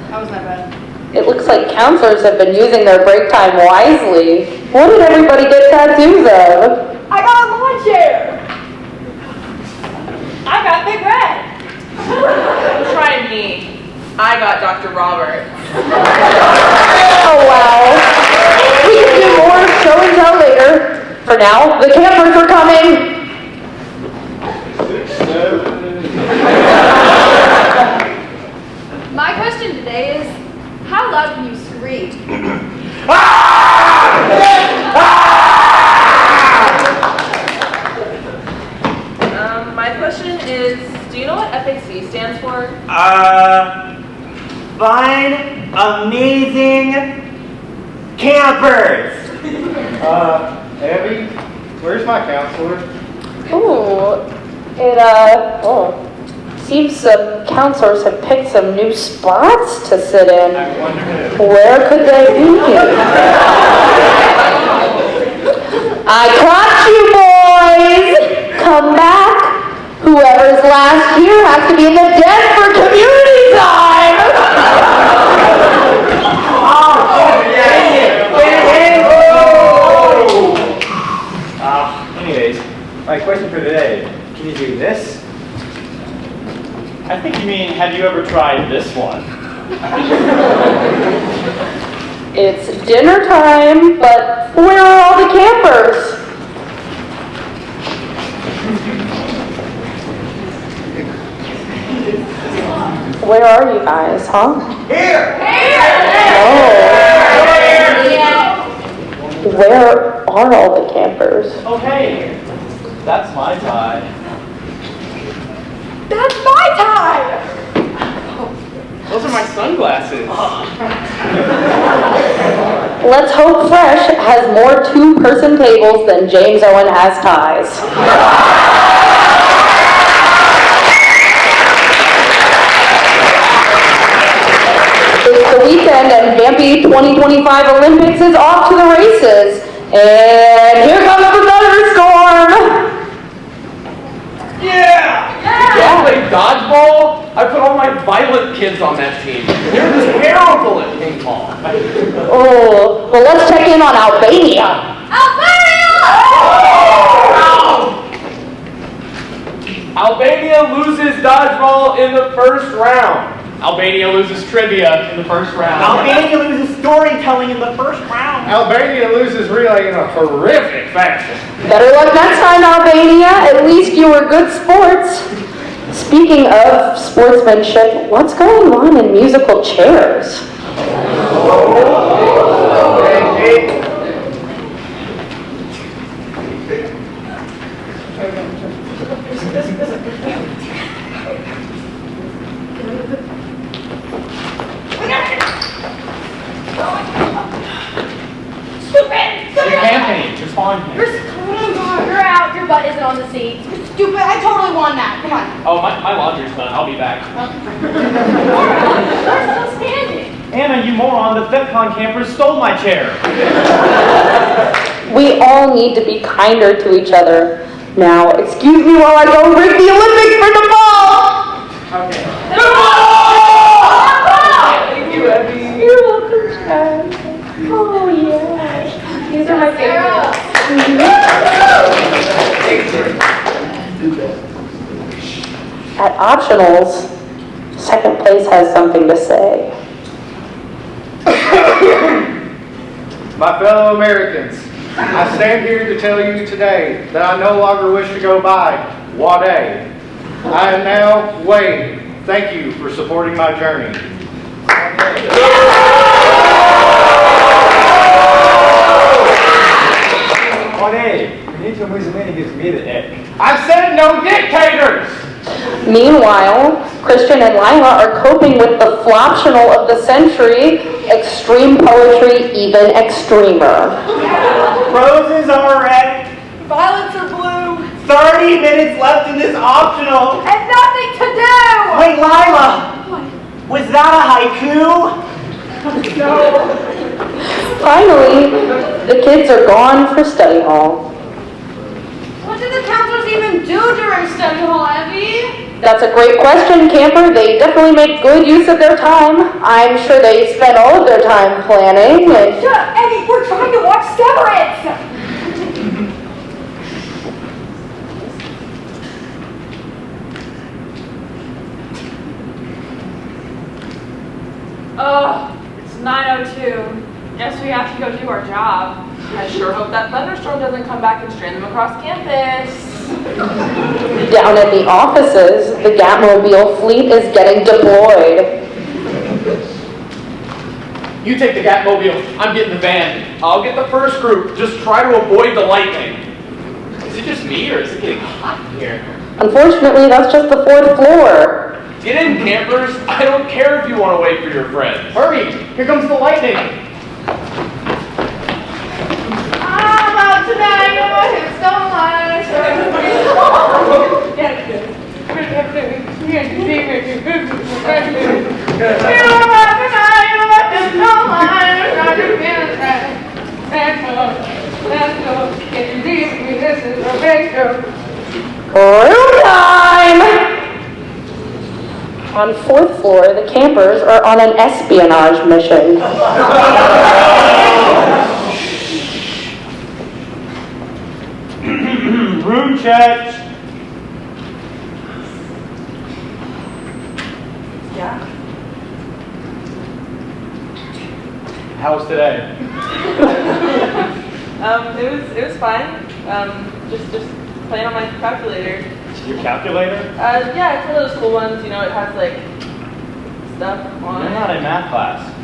That was not bad. It looks like counselors have been using their break time wisely. What did everybody get tattoos of? I got a lawn chair. I got Big Red. Try me. I got Dr. Robert. Oh, wow. We can do more show and tell later. For now, the campers are coming. My question today is, how loud can you scream? My question is, do you know what FAC stands for? Fine, amazing campers. Abby, where's my counselor? Ooh, seems some counselors have picked some new spots to sit in. I wonder who. Where could they be? I caught you, boys! Come back. Whoever's last here has to be in the den for community time! Anyways, my question for today, can you do this? I think you mean, have you ever tried this one? It's dinner time, but where are all the campers? Where are you guys, huh? Here! Oh. Where are all the campers? Oh, hey, that's my tie. That's my tie! Those are my sunglasses. Let's hope Fresh has more two-person tables than James Owen has ties. It's the weekend and VAMPY 2025 Olympics is off to the races. And here comes the thunderstorm! Yeah! Y'all play dodgeball? I put all my violent kids on that team. They're terrible at ping pong. Oh, well, let's check in on Albania. Albania loses dodgeball in the first round. Albania loses trivia in the first round. Albania loses storytelling in the first round. Albania loses relay in a horrific fashion. Better luck next time, Albania. At least you were good sports. Speaking of sportsmanship, what's going on in musical chairs? You're out. Your butt isn't on the seat. Stupid, I totally won that. Come on. Oh, my laundry's done. I'll be back. We're still standing. Anna, you moron, the FitCon campers stole my chair. We all need to be kinder to each other. Now, excuse me while I go rig the Olympics for the ball! Okay. Thank you, Abby. You're welcome, Chad. Oh, yeah. These are my favorites. At optionals, second place has something to say. My fellow Americans, I stand here to tell you today that I no longer wish to go by Wade. I am now Wade. Thank you for supporting my journey. Wade, Benito Mussolini gives me the ick. I said no dictators! Meanwhile, Christian and Lila are coping with the floptional of the century, extreme poetry even extremer. Roses are red. Violets are blue. 30 minutes left in this optional. And nothing to do! Wait, Lila. Was that a haiku? No. Finally, the kids are gone for study hall. What did the counselors even do during study hall, Abby? That's a great question, Camper. They definitely make good use of their time. I'm sure they spend all of their time planning and... Shut up, Eddie! We're trying to watch Severance! Oh, it's 9:02. Guess we have to go do our job. I sure hope that thunderstorm doesn't come back and strand them across campus. Down in the offices, the Gatmobile fleet is getting deployed. You take the Gatmobile. I'm getting the van. I'll get the first group. Just try to avoid the lightning. Is it just me, or is it getting hot in here? Unfortunately, that's just the 4th floor. Get in, campers. I don't care if you want to wait for your friends. Hurry! Here comes the lightning. I'm out tonight. My hips don't lie. Room time! On 4th floor, the campers are on an espionage mission. Room check. Yeah. How was today? It was fine. Just playing on my calculator. Your calculator? Yeah, it's one of those cool ones. You know, it has like stuff on You're it. not in math class.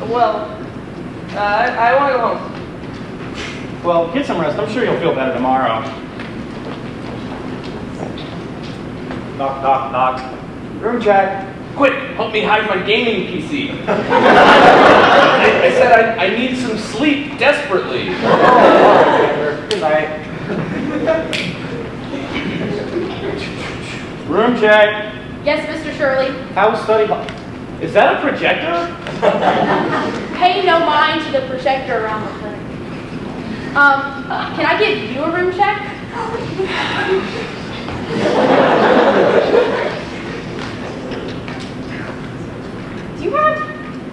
Well, I want to go home. Well, get some rest. I'm sure you'll feel better tomorrow. Knock, knock, knock. Room check. Quick, help me hide my gaming PC. I said I need some sleep desperately. Good night. Room check. Yes, Mr. Shirley. How was study hall? Is that a projector? Pay no mind to the projector around the clinic. Can I give you a room check? Do you have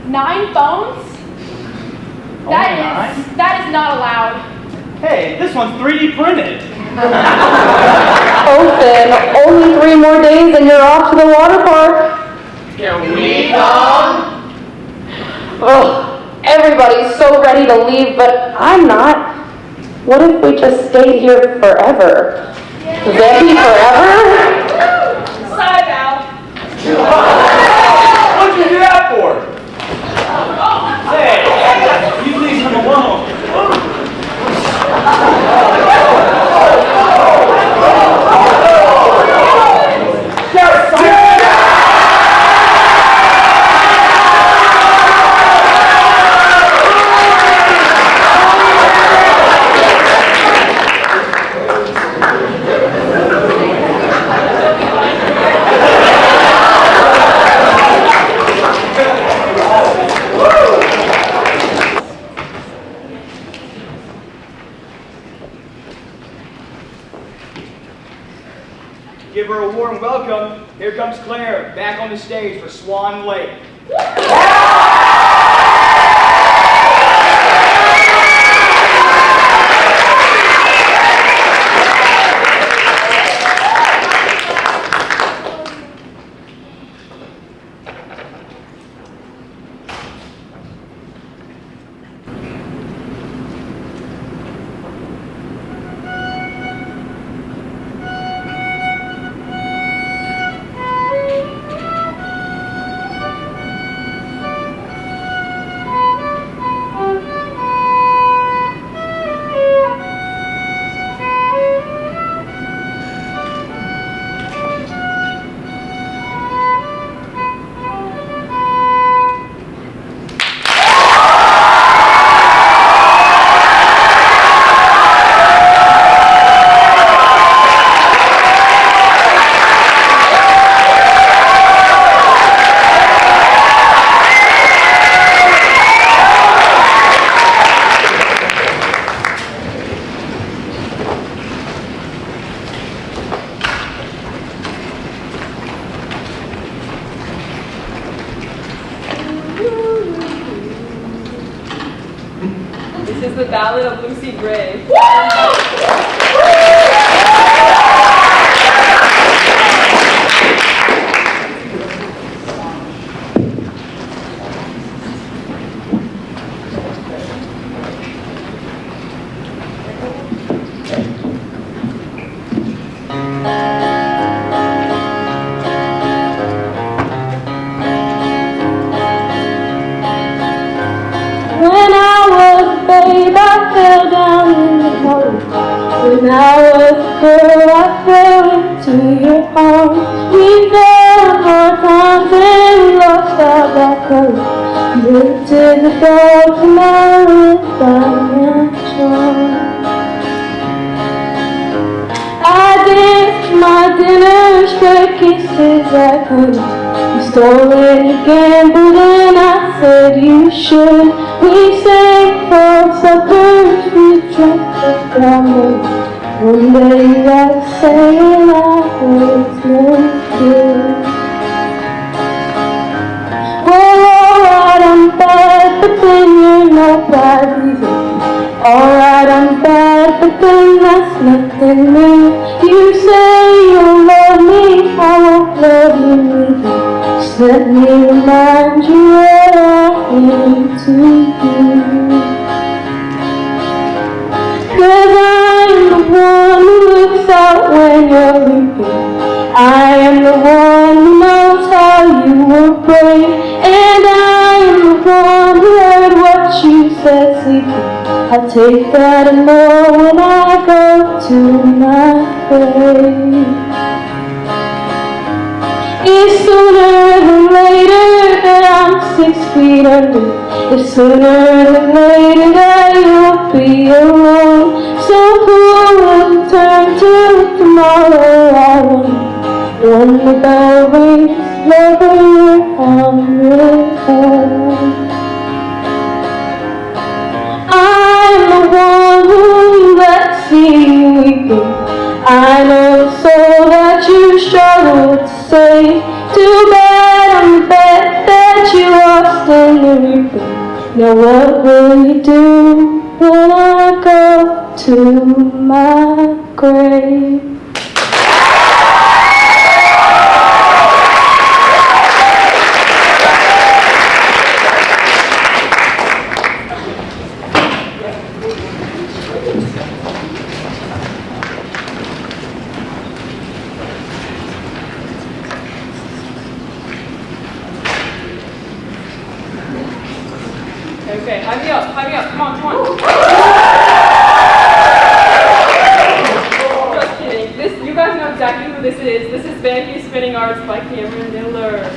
9 phones? That is not allowed. Hey, this one's 3D printed. Open. Only 3 more days and you're off to the water park. Can we come? Ugh, everybody's so ready to leave, but I'm not. What if we just stayed here forever? VAMPY forever? Sigh, Val. What'd you do that for? Hey, you leave him alone. Give her a warm welcome. Here comes Claire, back on the stage for Swan Lake. This is the Ballad of Lucy Gray. When I was a babe, I fell down in the hole. When I was a girl, I fell into your arms. We fell 4 times and we lost our black color. Lifted the dogs and I went down that shore. I danced my dinner, straight kisses like honey. You stole it, you gambled, and I said you should. We sang for suppers, we drank the glamour. One day you gotta say it, I was no good. Well, alright, I'm bad, but then you're not bad either. Alright, I'm bad, but then that's nothing new. You say you'll love me, I won't love you neither. Just let me remind you what I am to you. brain. And I am the one who heard what you said, sleeping. I'll take that and more when I go to my grave. It's sooner than later that I'm 6 feet under. It's sooner than later that you'll be alone. So who will turn to tomorrow? I wonder. When the bell rings, lover, you're on your own. I'm the one who let see you weeping. I know the soul that you struggle to save. Too bad on the bed that you lost in the reaping. Now what will you do when I go to my grave? Okay, hype me up, come on. Just kidding. You guys know exactly who this is. This is VAMPY Spinning Arts by Cameron Miller.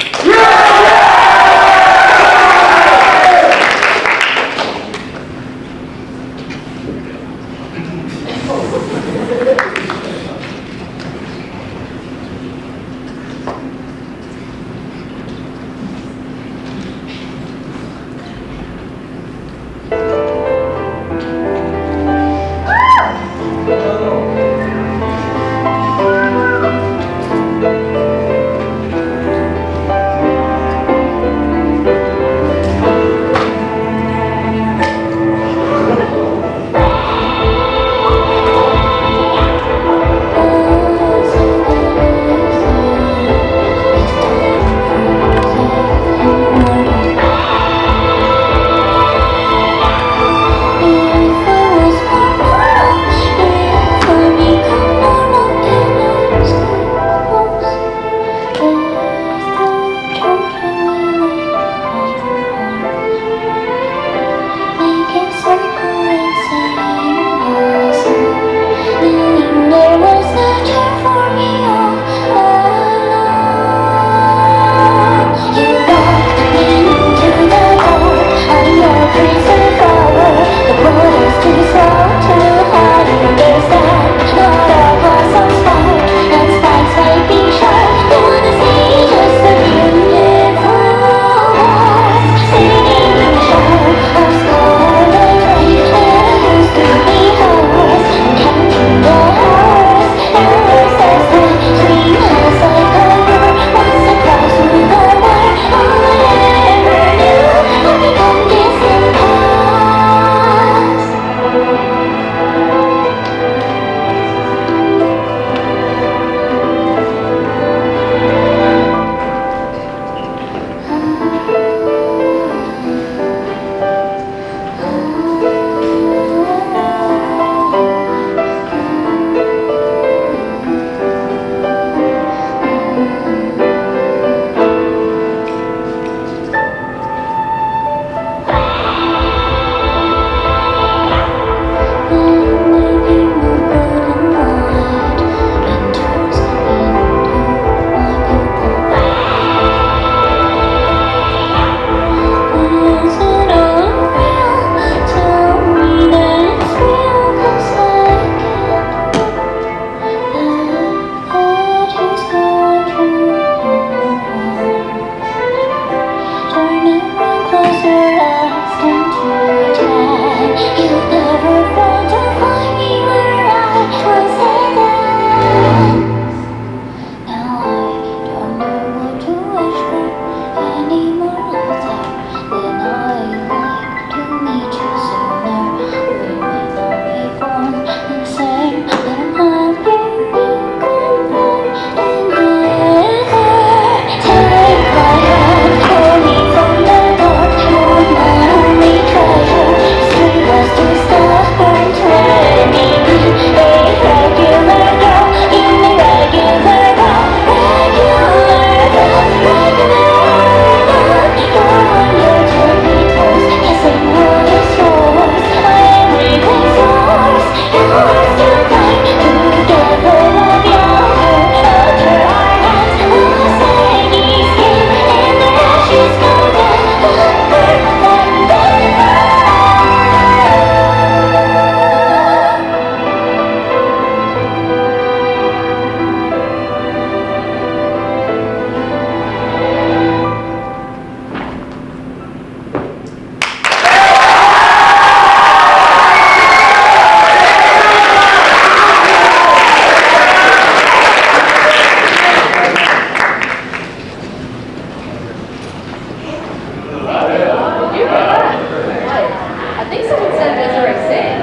said Desiree sing.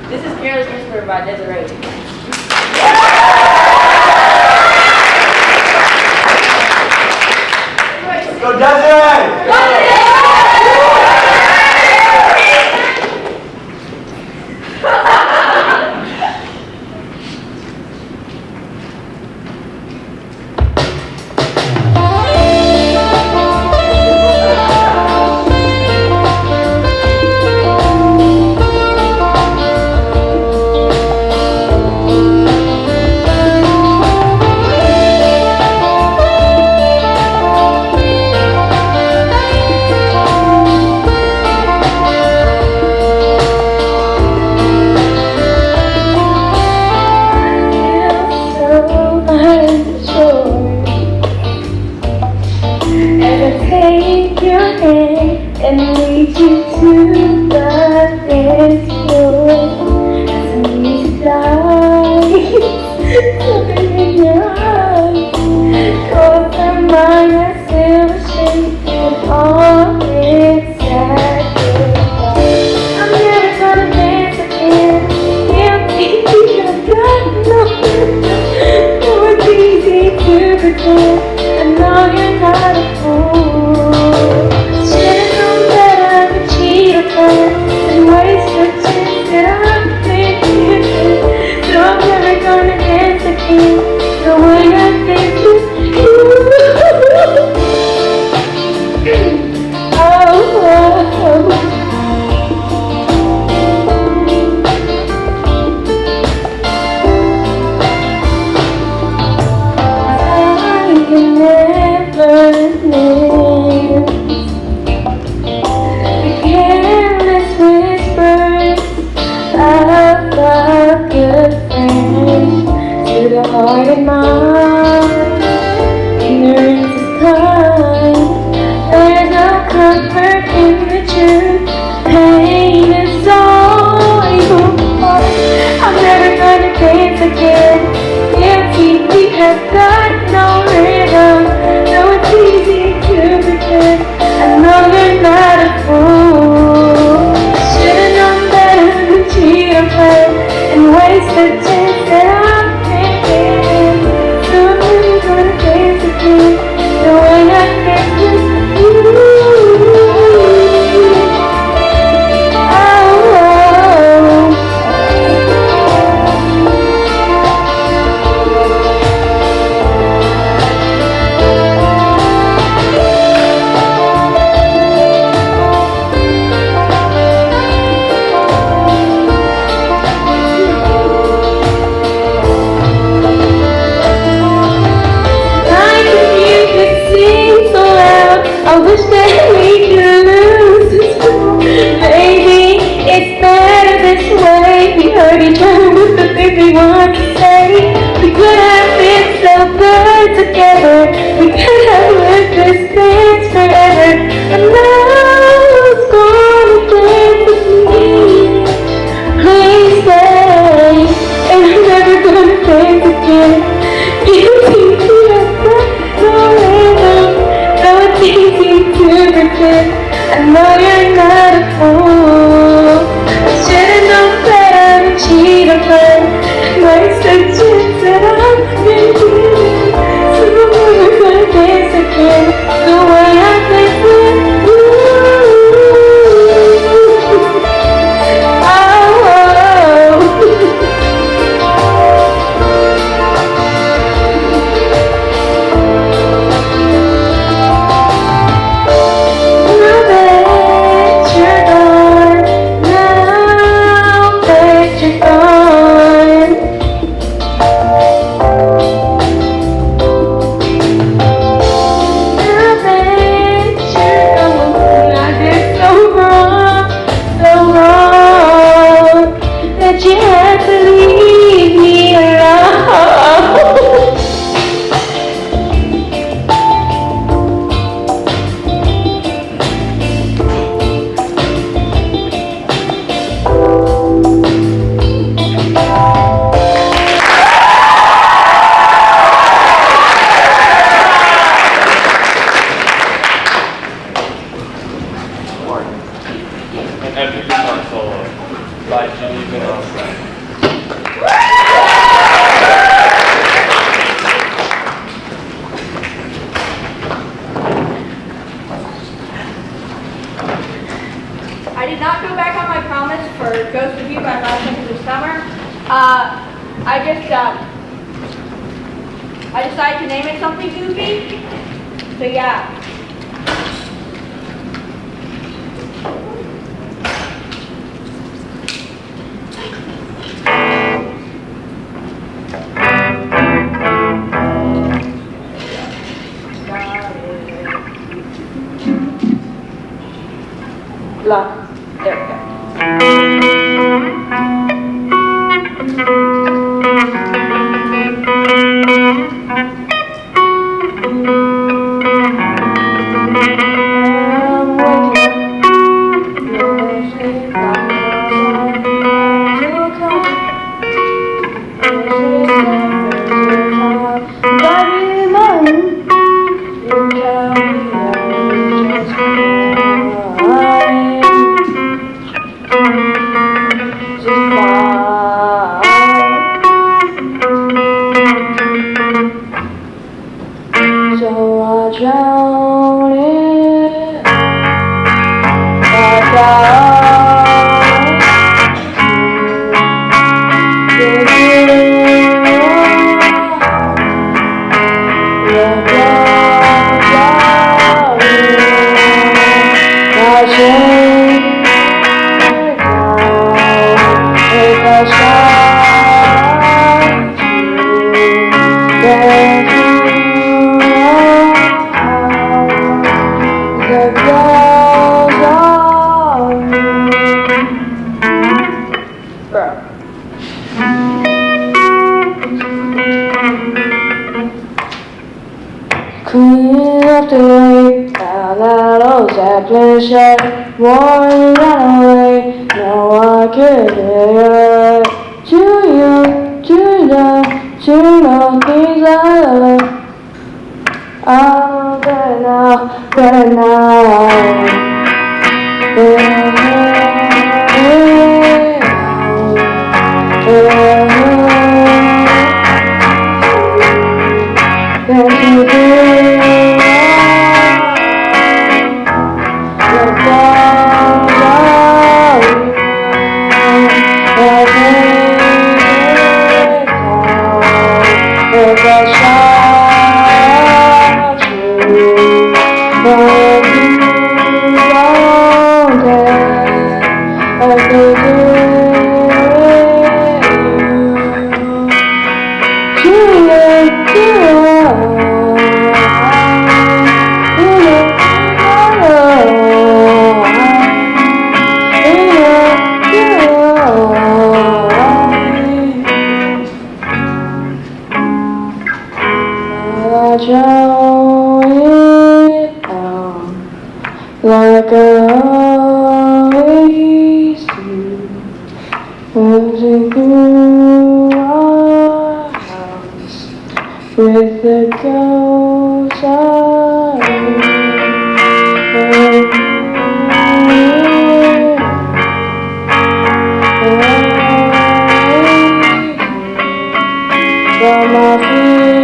This is Careless Whisper by Desiree. Let's go, Desiree! Take your hand and lead you to the dance floor. Some easy lies, something in your eyes. Cause her mind has silver shade and all its sacrifice. I'm never gonna dance again. Guilty, I've got no rhythm. No, it's easy to pretend. I know you're not a fool. Should've known better to cheat on her and waste the chance that I've been given. So I'm never gonna dance again the way I dance with you. I can never live. The careless whispers of a good friend to the heart and mind. Ignorance is kind. There's no comfort in the truth. Pain is all you are. I'm never gonna dance again. Guilty, we have got no rhythm. No, it's easy to pretend. I know you're not a fool. Should've known better than cheat on her and waste the chance that I've been given. So I'm never gonna dance again the way I dance with you. guitar solo by Jimmy Vanessa. I did not go back on my promise for Ghost Review by last week of summer. I decided to name it something goofy. So yeah. Luck. There we go. So I drown it back out to Clean up the way, now that old Zeppelin shut, warm ran away, now I can hear it. Too young, too young, to know things I love. I'm better now, better now. Like I always do, moving through our house with the ghosts of from my feet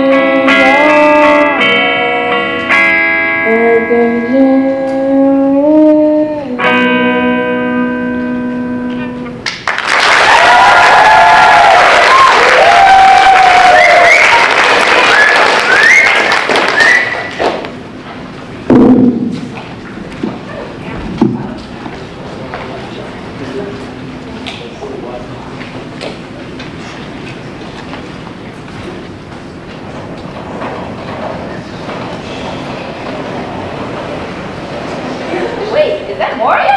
Wait, is that Mario?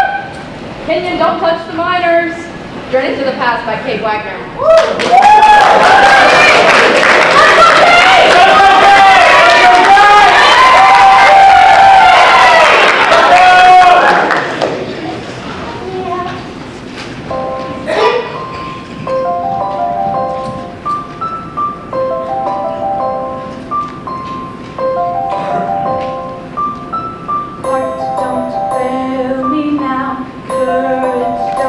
Kenyon, don't touch the miners. Journey to the Past by Kate Wagner. Hearts don't fail me now, courage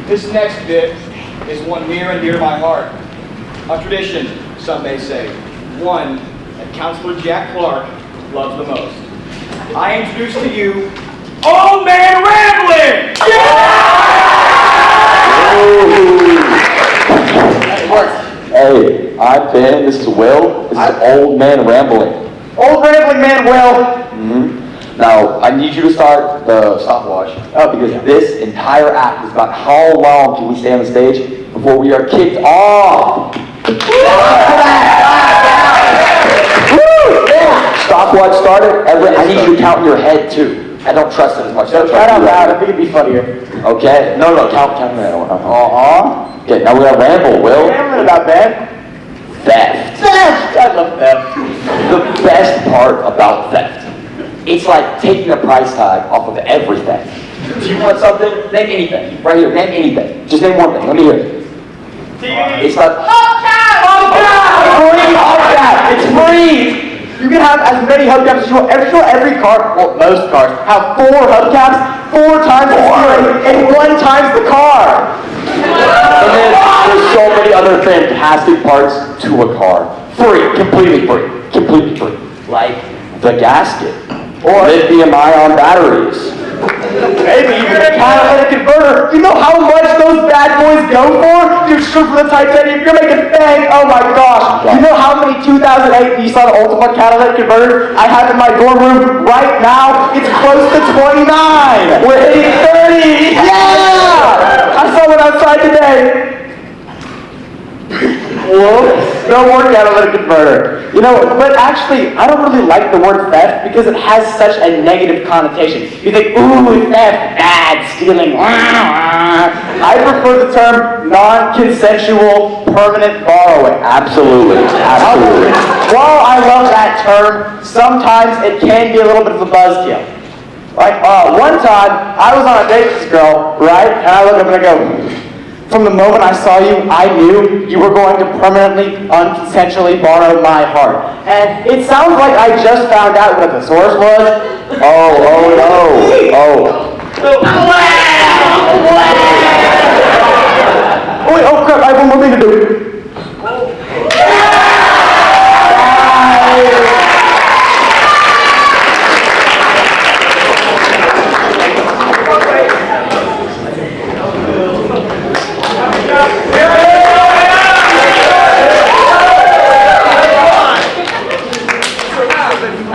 This next bit is one near and dear to my heart. A tradition, some may say. One that Counselor Jack Clark loves the most. I introduce to you Old Man Rambling! Hey, I'm Ben, this is Will, this is Old Man Rambling. Old Rambling Man Will. Mm-hmm. Now, I need you to start the stopwatch. Because this entire act is about how long can we stay on the stage before we are kicked off. Stopwatch started. I need you to count in your head too. I don't trust it as much. So try it out loud. I think it'd be funnier. Okay. No, count in your head. Okay, now we're gonna ramble, Will. Rambling about Ben. Theft. Theft! I love theft. The best part about theft. It's like taking a price tag off of everything. Do you want something? Name anything. Right here, name anything. Just name one thing. Let me hear it. It's not. Hubcap! It's free! You can have as many hubcaps as you want. Every car, well, most cars, have 4 hubcaps, 4 times the ceiling, and 1 times the car. And then there's so many other fantastic parts to a car. Free, completely free. Like the gasket, or lithium-ion batteries. Maybe even a catalytic converter. You know how much those bad boys go for? You're straight for the titanium. You're making bang. Oh my gosh. You know how many 2008 Nissan Altima catalytic converters I have in my dorm room right now? It's close to 29. We're hitting 30. Yeah! I saw one outside today. Whoa. No more catalytic converter. You know, but actually, I don't really like the word theft because it has such a negative connotation. You think, ooh, theft, bad, stealing. I prefer the term non-consensual permanent borrowing. Absolutely. While I love that term, sometimes it can be a little bit of a buzzkill. Like, one time, I was on a date with this girl, right? And I look up and I go, from the moment I saw you, I knew you were going to permanently, unconsensually borrow my heart. And it sounds like I just found out what the source was. Oh wait, oh crap, I have one more thing to do.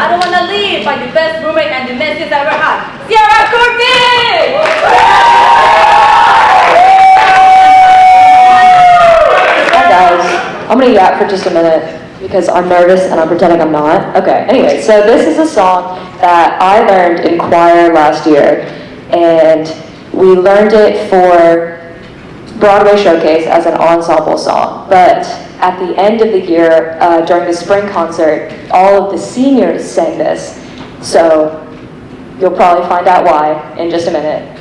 I don't want to leave by the best roommate and the messiest I ever had. Sierra Courtney! Hi guys, I'm gonna yap for just a minute because I'm nervous and I'm pretending I'm not. Okay, anyway, so this is a song that I learned in choir last year, and we learned it for Broadway Showcase as an ensemble song, but at the end of the year, during the spring concert, all of the seniors sang this, so you'll probably find out why in just a minute.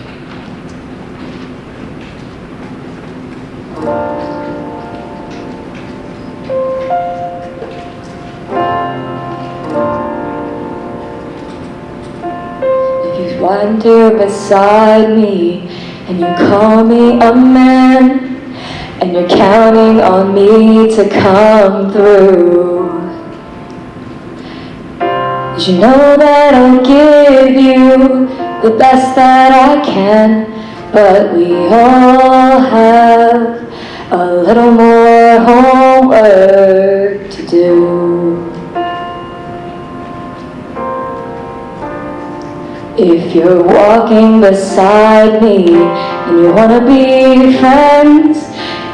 If you wander beside me and you call me a man, and you're counting on me to come through, you know that I'll give you the best that I can, but we all have a little more homework to do. If you're walking beside me and you wanna be friends,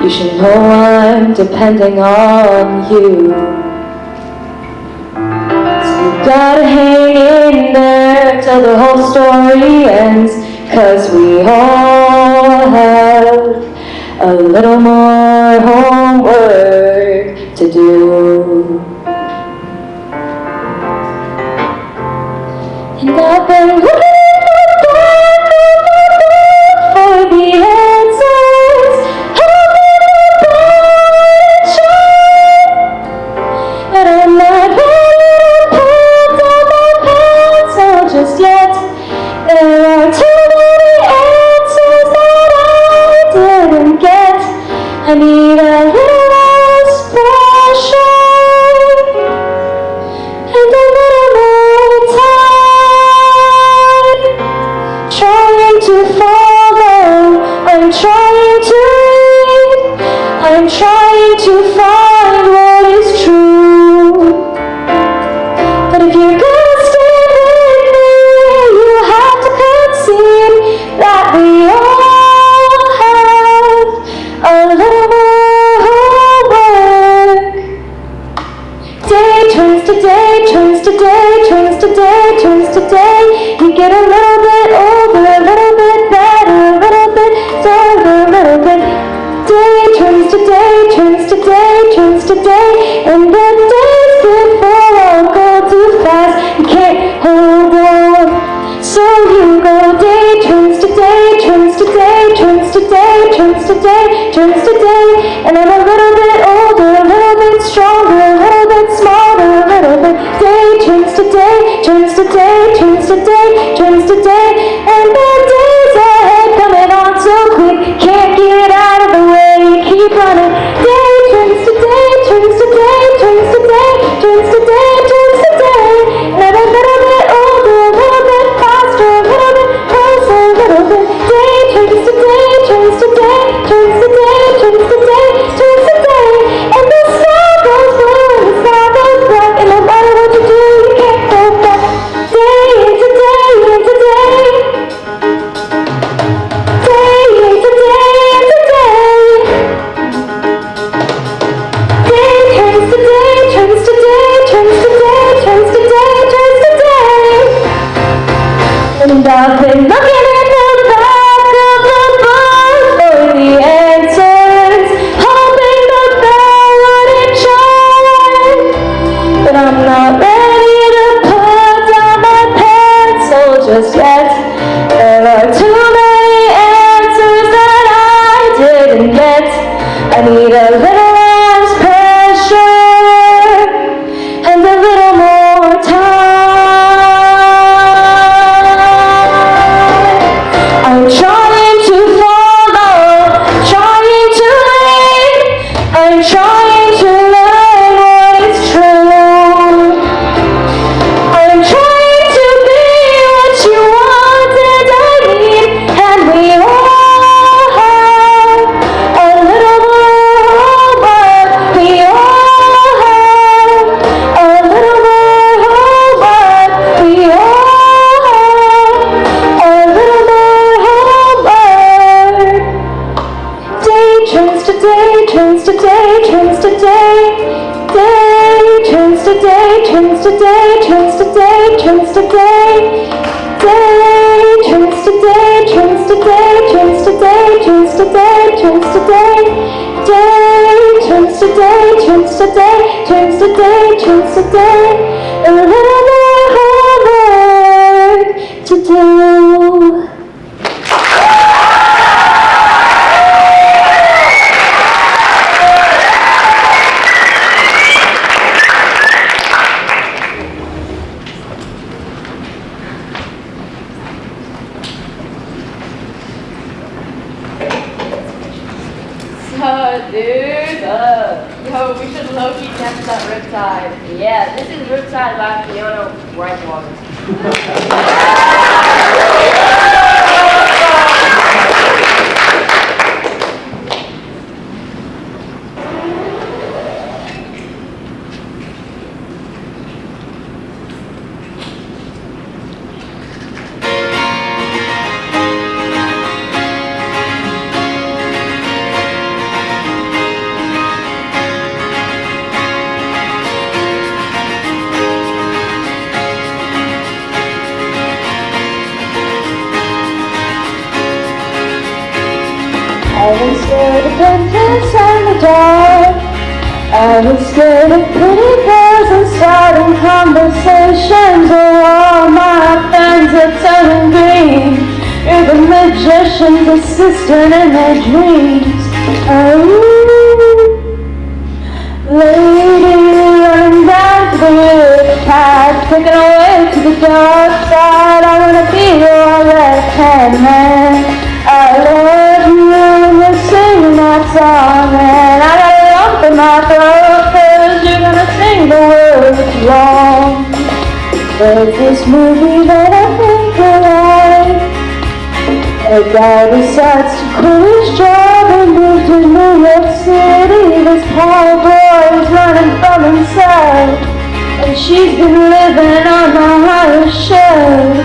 you should know I'm depending on you. So you gotta hang in there till the whole story ends, 'cause we all have a little more homework to do. And I've been looking for the answers, but I'm not ready to put down my pencil just yet. There are too many answers that I turns to day, turns to day. And I'm a little bit older, a little bit stronger, a little bit smarter, a little bit. Day turns to day, turns to day, turns to day, turns to day. And the days ahead coming on so quick, can't get out of the way, keep running. Day turns to day, turns to day, turns to day, turns to day, turns to day. And I'm a little bit older, a little bit faster, a little bit closer, a little bit. Day turns to day, turns to day, turns to day, turns to day, turns to day. And the sky goes blue and the sky goes black, and no matter what you do, you can't go back. Day into day into day. Day into day into day. Day turns to day, turns to day, turns to day, turns to day, turns to day. And I've been looking in the back of the book for the answers, hoping the bell wouldn't chime. But I'm not ready to put down my pencil just yet. There are too many answers that I didn't get. I need a little less pressure and a little more time. I'm trying to follow, trying to lead. I'm trying to learn what is true. I'm trying to be what you want and I need, and we all have a little more homework. We all have a little more homework. We all have a little more homework. Day turns to day, turns to day, turns to day. Day turns to day, turns to day, turns to day, turns to day. Day turns to day, turns to day, turns to day, turns to day, turns to day. Day turns to day, turns to day, turns to day, turns to day. A little more homework to do. So, dude, yo, we should low-key test that riptide. Yeah, this is Riptide by Fiona Brightwater. I was scared of dentists and the dark. I was scared of pretty girls and starting conversations. Oh, all my friends are turning green. You're the magician's assistant in their dreams. Oh, lady running down to the riptide, taking away to the dark side. I wanna be your left-hand man. I love you when you're singing that song, and I got a lump in my throat 'cause you're gonna sing the words wrong. There's this movie that I think I like. A guy decides to quit his job and move to New York City. This poor boy is running from himself, and she's been living on the highest shelf.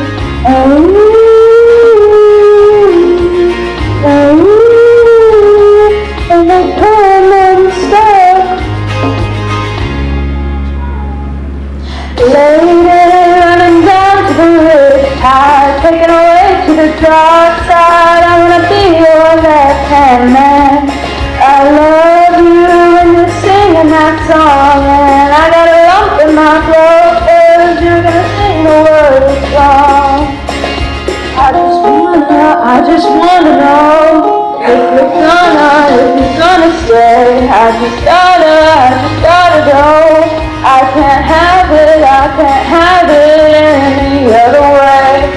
And the poor man's stuck. Lady running down to the riptide, taking away to the dark side. I wanna be your left-hand man. I love you when you're singing that song, and I got a lump in my throat 'cause you're gonna sing the words wrong. I just wanna know if you're gonna say, I just gotta go. I can't have it any other way.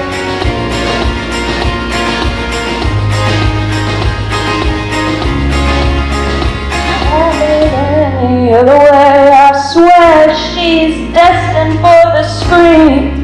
Any other way, I swear she's destined for the screen.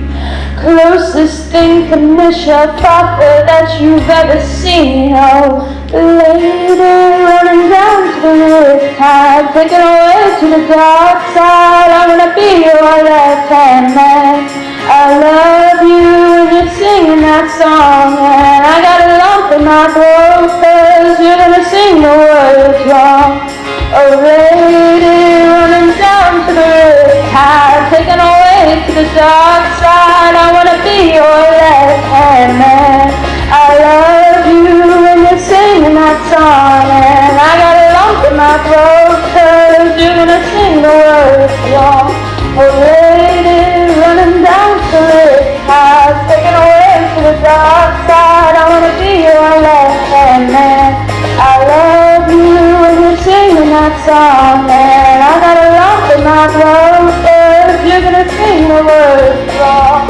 Closest thing Kanisha Father that you've ever seen. Oh, the lady running down to the riptide, taken away to the dark side. I wanna be your left-hand man. I love you when you're singing that song, and I got a lump in my throat 'cause you're gonna sing the words wrong. A lady running down to the riptide, taken away to the dark side. I wanna be your left-hand man. I love you when you're singing that song, and I got a lump in my throat 'cause you're gonna sing the words wrong. A lady running down to the riptide, taken away to the dark side. I wanna be your left-hand man. I love you when you're singing that song, and I got a lump in my throat 'cause you're gonna sing the words wrong.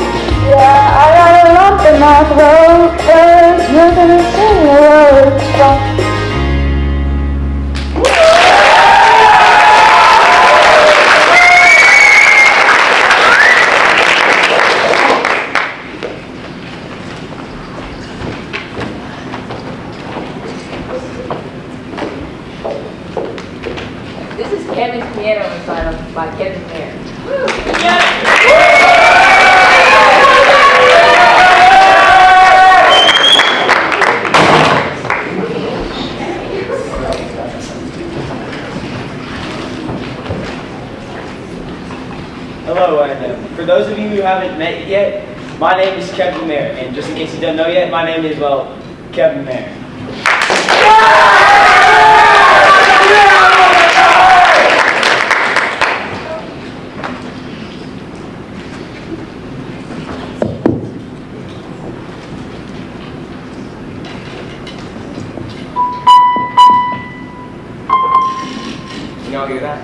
Yeah, I got a lump in my throat 'cause you're gonna sing the words wrong. This is Kevin's piano recital by Kevin Mayer. Hello, and for those of you who haven't met yet, my name is Kevin Mayer, and just in case you don't know yet, my name is, well, Kevin Mayer. Can y'all hear that?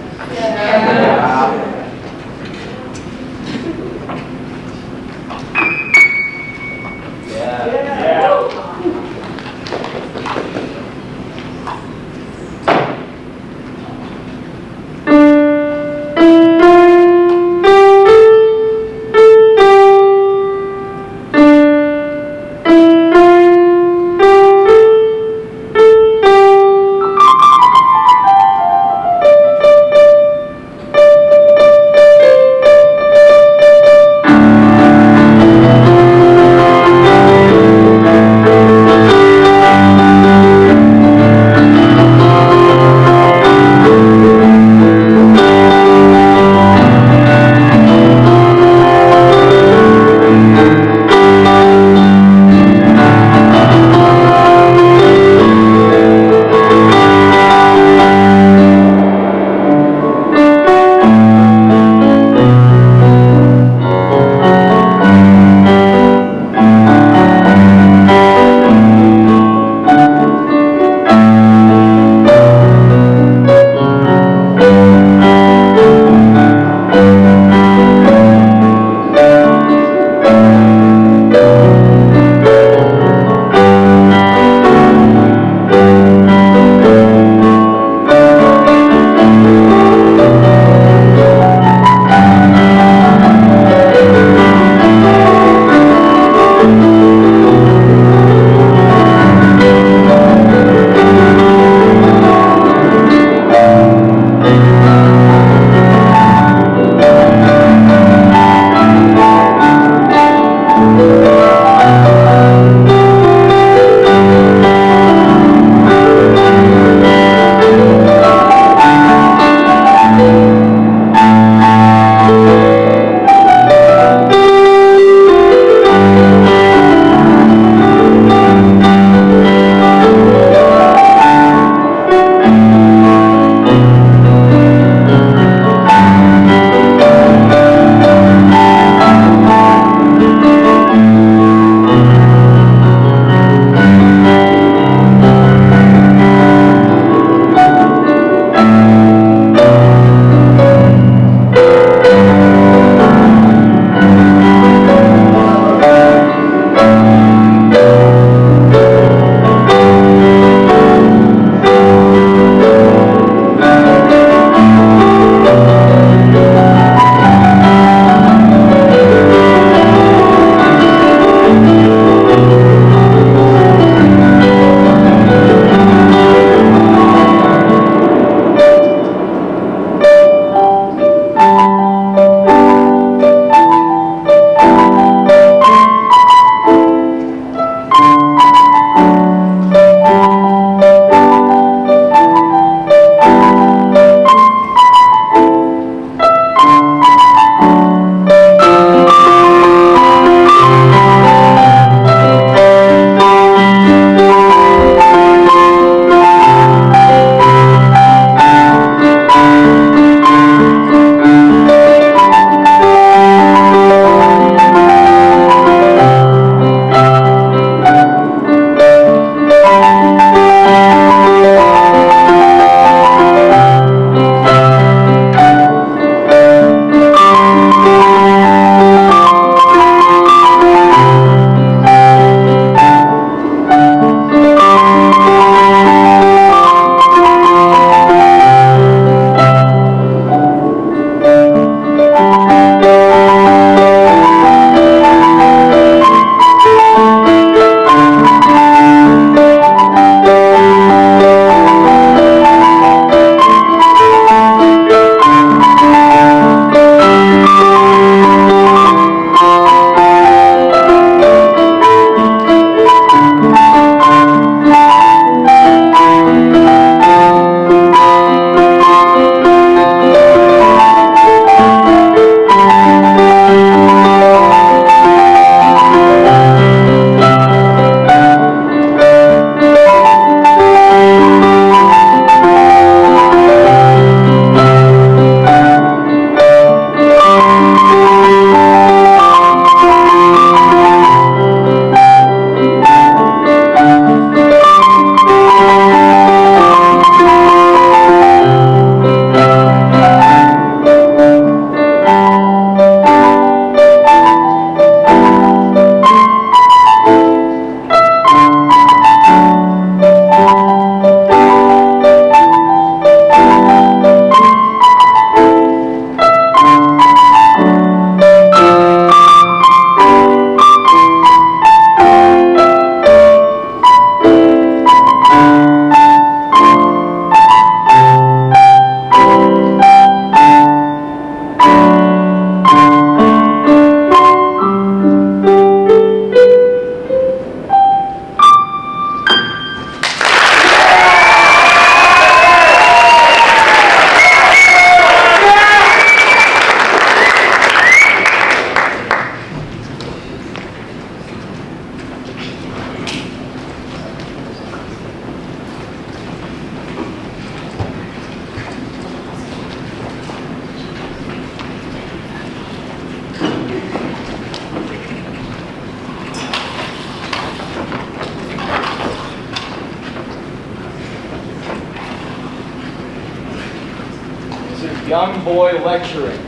Young Boy Lecturing,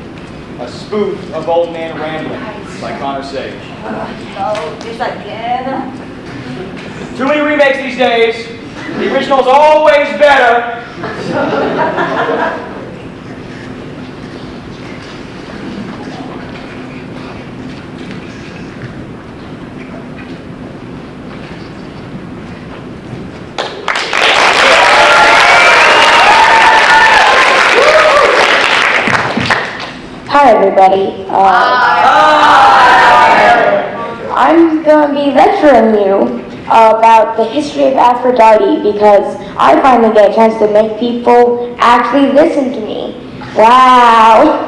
a spoof of Old Man Rambling by Connor Sage. Oh, this again? Too many remakes these days. The original's always better. Hi, everybody. I'm going to be lecturing you about the history of Aphrodite because I finally get a chance to make people actually listen to me. Wow!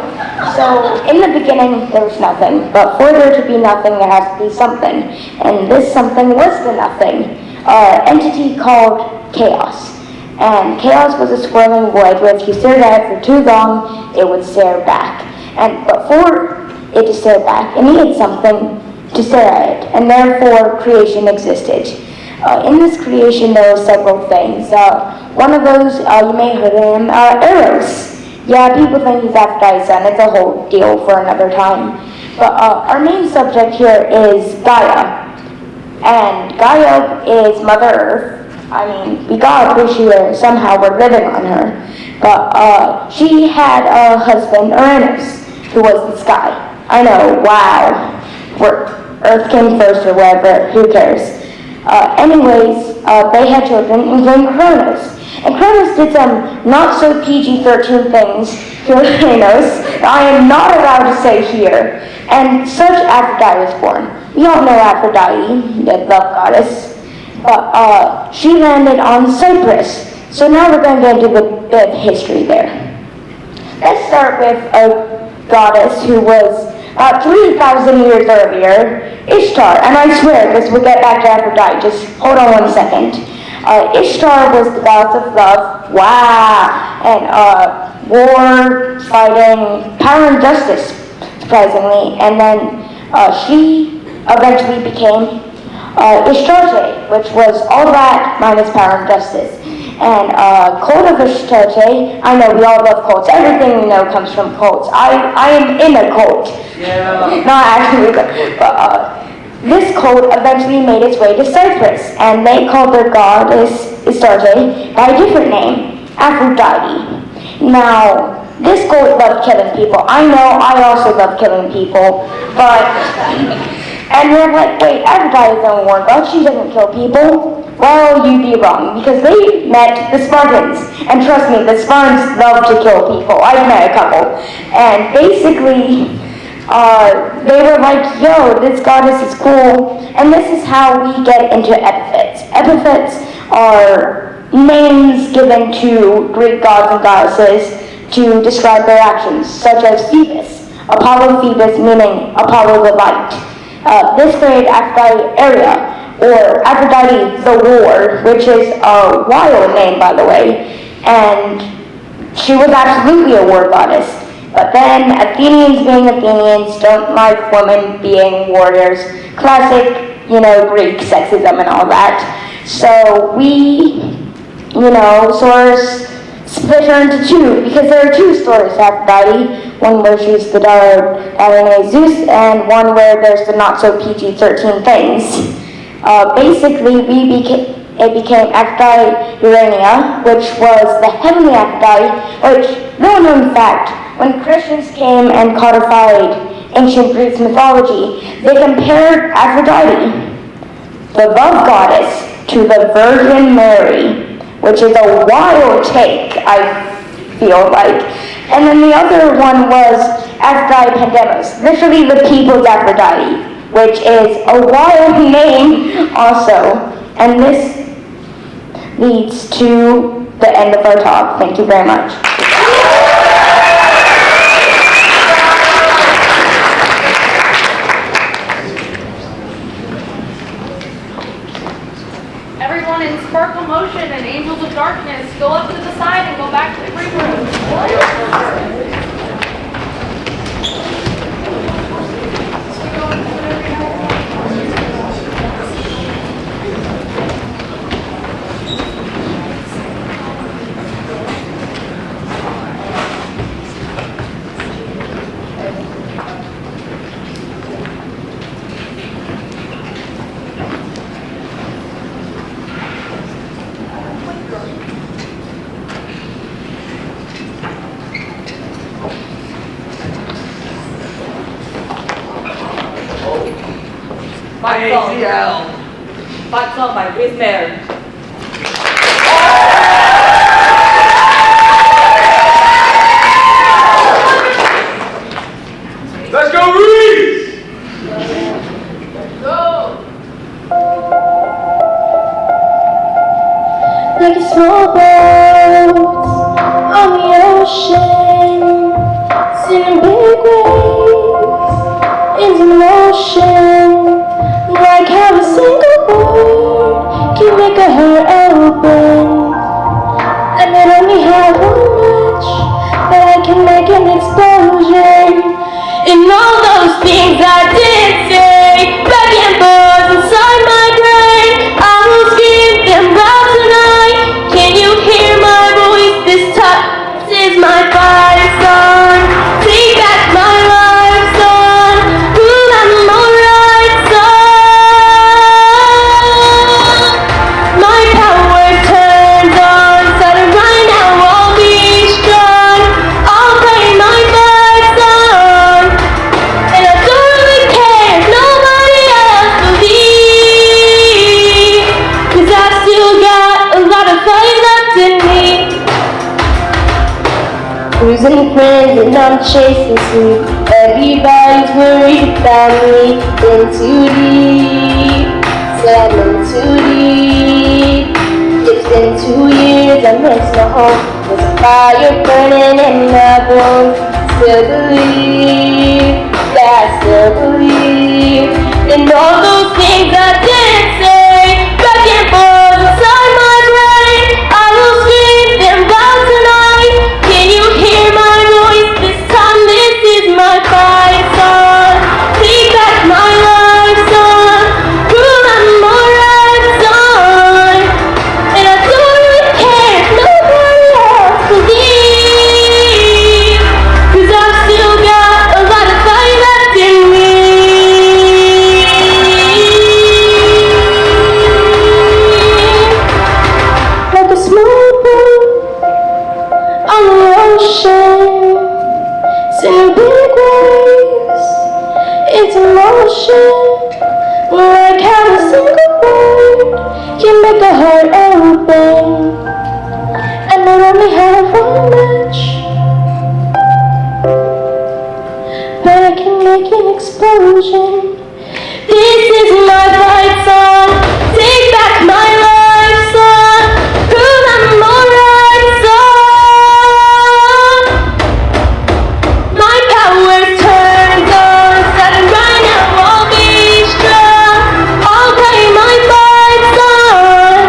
So, in the beginning, there was nothing, but for there to be nothing, there has to be something. And this something was the nothing, an entity called chaos. And chaos was a swirling void where if you stared at it for too long, it would stare back. But for it to stare back, it needed something to stare at it, and therefore creation existed. In this creation, there were several things. One of those, you may have heard of him, Eros. Yeah, people think he's Aphrodite's son. It's a whole deal for another time. But our main subject here is Gaia. And Gaia is Mother Earth. I mean, we gotta appreciate her. Somehow we're living on her. But she had a husband, Uranus, who was the sky. I know, wow. Earth came first or whatever, who cares? Anyways, they had children, including Cronus. And Cronus did some not so PG-13 things to Uranus that I am not allowed to say here. And such Aphrodite was born. We all know Aphrodite, the love goddess. But she landed on Cyprus. So now we're going to get into a bit of history there. Let's start with a goddess who was 3,000 years earlier, Ishtar. And I swear, because we'll get back to Aphrodite, just hold on 1 second. Ishtar was the goddess of love, wow, and war, fighting, power and justice, surprisingly. And then she eventually became Ishtarte, which was all that minus power and justice. And cult of Ishtarte, I know we all love cults. Everything we know comes from cults. I am in a cult. Yeah. Not actually, but this cult eventually made its way to Cyprus, and they called their goddess Astarte by a different name, Aphrodite. Now, this cult loved killing people. I know, I also love killing people, but, and we're like, wait, Aphrodite is a war god, she doesn't kill people. Well, you'd be wrong, because they met the Spartans, and trust me, the Spartans love to kill people. I've met a couple, and basically, they were like, yo, this goddess is cool, and this is how we get into epithets. Epithets are names given to Greek gods and goddesses to describe their actions, such as Phoebus. Apollo Phoebus meaning Apollo the light. This created Aphrodite area, or Aphrodite the War, which is a wild name, by the way, and she was absolutely a war goddess. But then Athenians being Athenians don't like women being warriors. Classic, Greek sexism and all that. So we, sort of split her into two, because there are two stories of Aphrodite. One where she's the daughter of Zeus, and one where there's the not so PG-13 things. Basically, it became Aphrodite Urania, which was the heavenly Aphrodite, which, little known fact, when Christians came and codified ancient Greek mythology, they compared Aphrodite, the love goddess, to the Virgin Mary, which is a wild take, I feel like. And then the other one was Aphrodite Pandemos, literally the people's Aphrodite, which is a wild name also. And this leads to the end of our talk. Thank you very much. Everyone in Sparkle Motion and Angels of Darkness, go up to the side and go back to the green room. hell. Fight song by Chris Mayer. Let's go, Reese! Go! Like a small boat on the ocean, sending big waves into motion. Like how a single word can make a heart open. I might only have one match, but I can make an explosion. And all those things I didn't say, back and forth inside my brain, I will scream them out tonight. Can you hear my voice this time? This is my fight song. Take back my life song. Ooh, I'm alright song. My power turns on, starting right now, I'll be strong. I'll play my fight song. And I don't really care if nobody else believes, 'cause I still got a lot of fight left in me. Losing friends and I'm chasing sleep. Everybody's worried about me. In too deep, said I'm in too deep. It's been 2 years, I miss my home. There's a fire burning in my bones. Still believe, yeah, I still believe in all those things I didn't say. Back and forth inside my brain, I will scream them out tonight. Can you hear my voice this time? This is my fight song. Take back my life song. Prove I'm alright song. And I don't really care if nobody else believes, 'cause I've still got a lot of fight left in me. Like a small boat on the ocean, sending big waves into motion. Like how a single word can make a heart open. And I only have one match, but I can make an explosion. This is my fight song. Take back my life song. Prove I'm alright song. My power turns on, starting right now, I'll be strong. I'll play my fight song.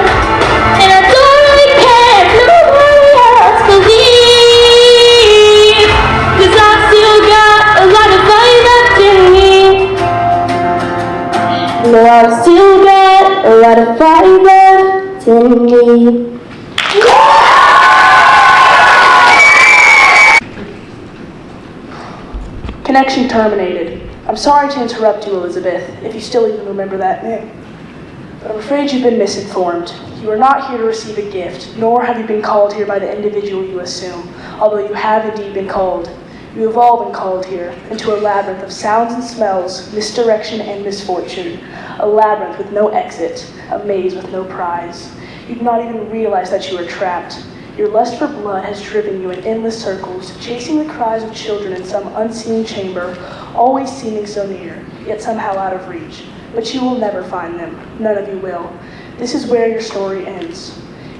And I don't really care if nobody else believes, 'cause I've still got a lot of fight left in me. No, I've still got a lot of fight left in me. Connection terminated. I'm sorry to interrupt you, Elizabeth, if you still even remember that name. But I'm afraid you've been misinformed. You are not here to receive a gift, nor have you been called here by the individual you assume, although you have indeed been called. You have all been called here, into a labyrinth of sounds and smells, misdirection and misfortune. A labyrinth with no exit, a maze with no prize. You do not even realize that you are trapped. Your lust for blood has driven you in endless circles, chasing the cries of children in some unseen chamber, always seeming so near, yet somehow out of reach. But you will never find them. None of you will. This is where your story ends.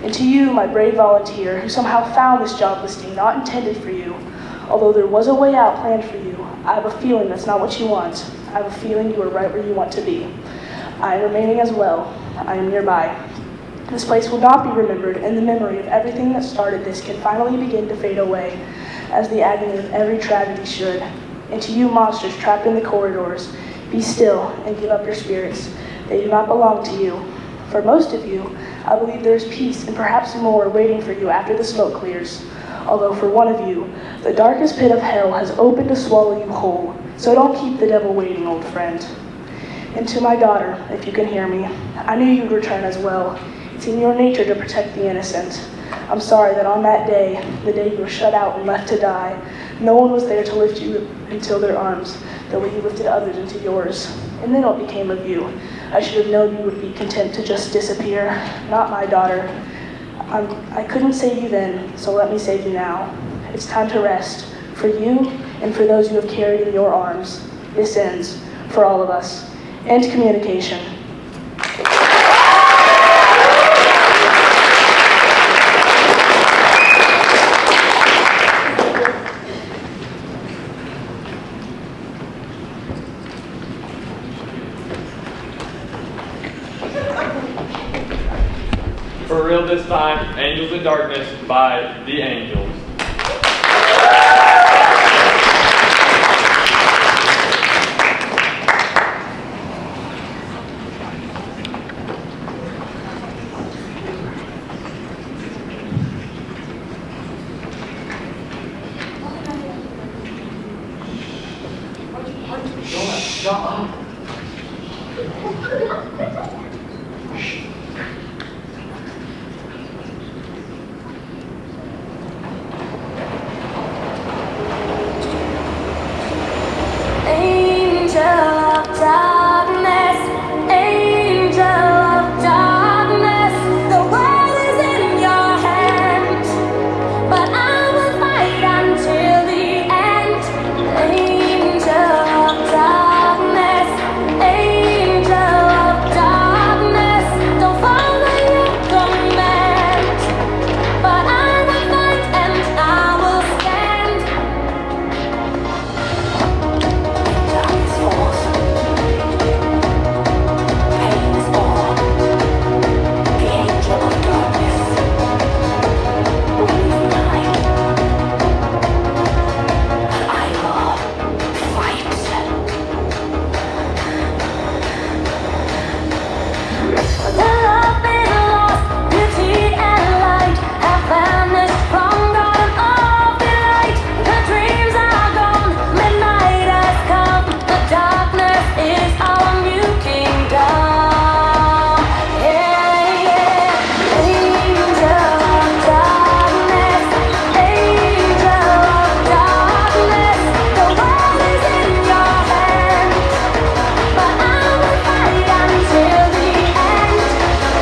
And to you, my brave volunteer, who somehow found this job listing not intended for you, although there was a way out planned for you, I have a feeling that's not what you want. I have a feeling you are right where you want to be. I am remaining as well. I am nearby. This place will not be remembered, and the memory of everything that started this can finally begin to fade away, as the agony of every tragedy should. And to you monsters trapped in the corridors, be still and give up your spirits. They do not belong to you. For most of you, I believe there is peace and perhaps more waiting for you after the smoke clears. Although for one of you, the darkest pit of hell has opened to swallow you whole. So don't keep the devil waiting, old friend. And to my daughter, if you can hear me, I knew you'd return as well. It's in your nature to protect the innocent. I'm sorry that on that day, the day you were shut out and left to die, no one was there to lift you into their arms, the way you lifted others into yours. And then what became of you? I should have known you would be content to just disappear. Not my daughter. I couldn't save you then, so let me save you now. It's time to rest, for you and for those you have carried in your arms. This ends, for all of us. End communication. For real this time, Angels in Darkness by The Angels. Shut up. Angel of darkness, angel of darkness, the world is in your hands, but I will fight until the end. Angel of darkness, angel of darkness, don't follow your command, but I will fight and I will stand. Darkness falls, pain is all. The angel of darkness will leave behind. I will fight. The love is lost, beauty and light have vanished from garden of delight. The dreams are gone, midnight has come. The darkness is our new kingdom. Yeah, yeah. Angel of darkness, angel of darkness, the world is in your hands, but I will fight until the end.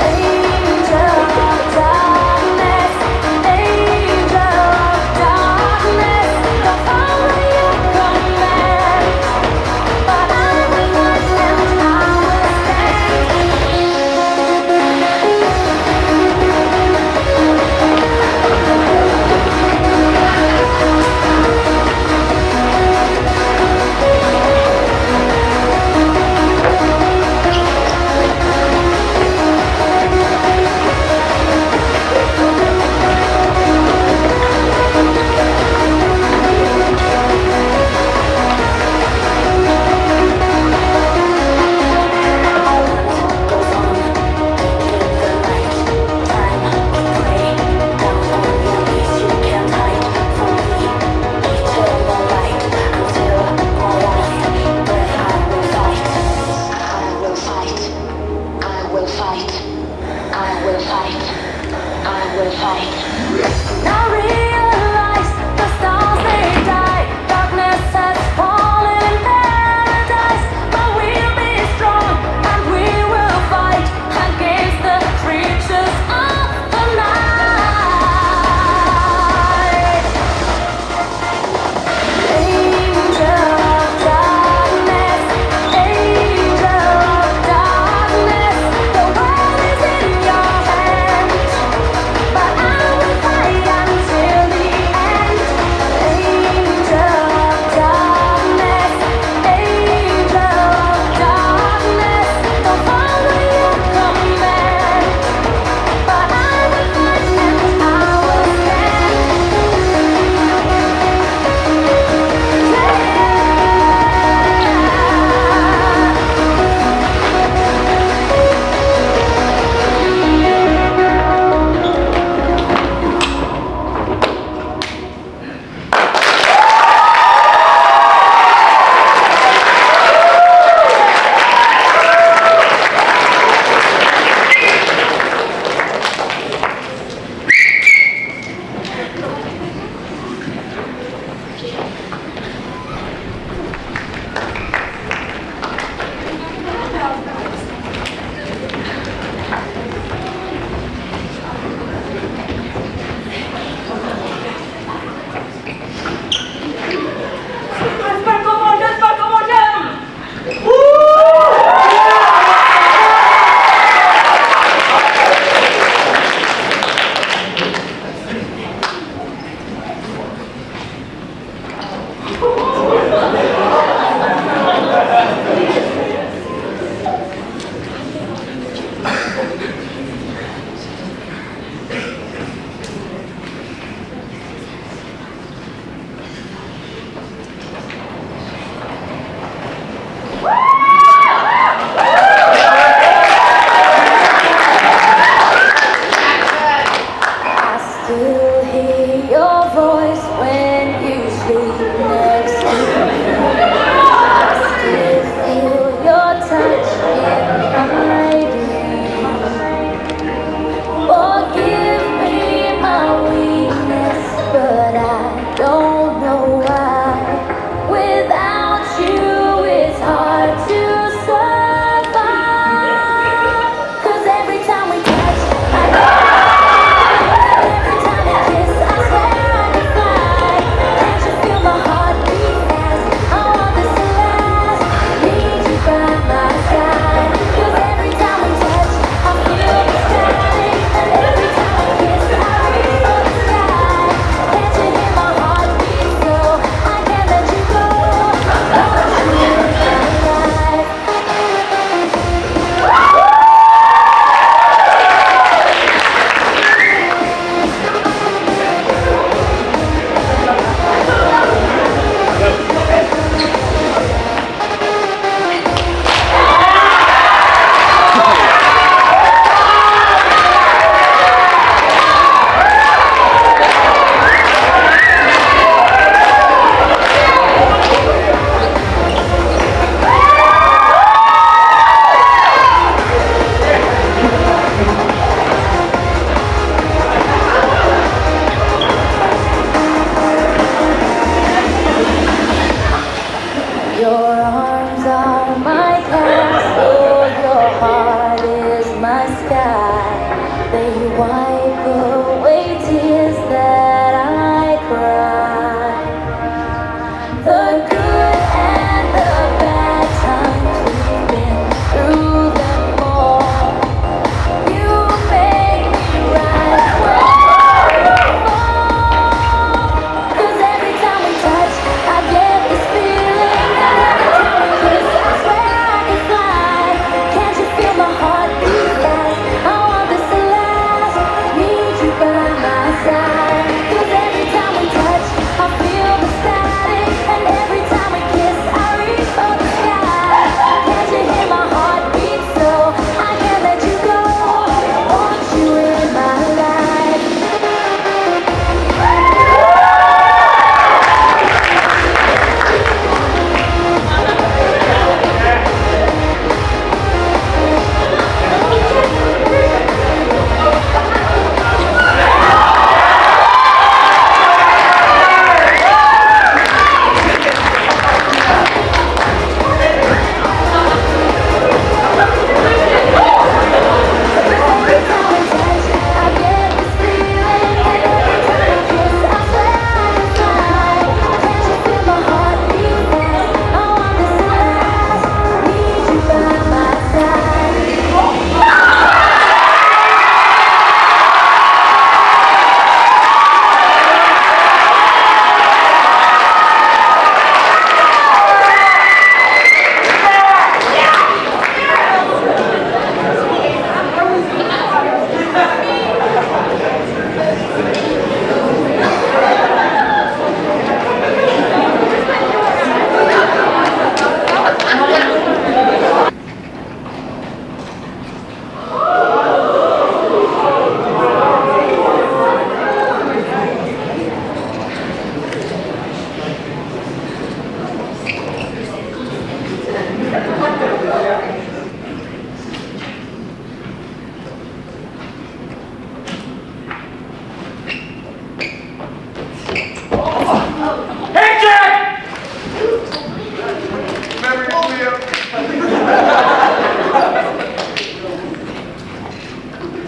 Angel of darkness, angel of darkness, don't follow your command, but I will fight and I will now realize the stars they die. Darkness has fallen in paradise, but we'll be strong and we will fight against the creatures of the night. Angel of darkness, angel of darkness, the world is in your hands, but I will fight until goodbye. Then you wipe away tears that I cry. The good and the bad times, we've been through them all. You make me rise when you fall. 'Cause every time we touch, I get this feeling. And every time we kiss, I swear I can fly. Can't you feel my heart beat fast? I want this to last. Need you by my side. 'Cause every time we touch, I feel the static. And every time we kiss, I reach for the sky. Can't you hear my heart beat so? I can't let you go. Want you in my life.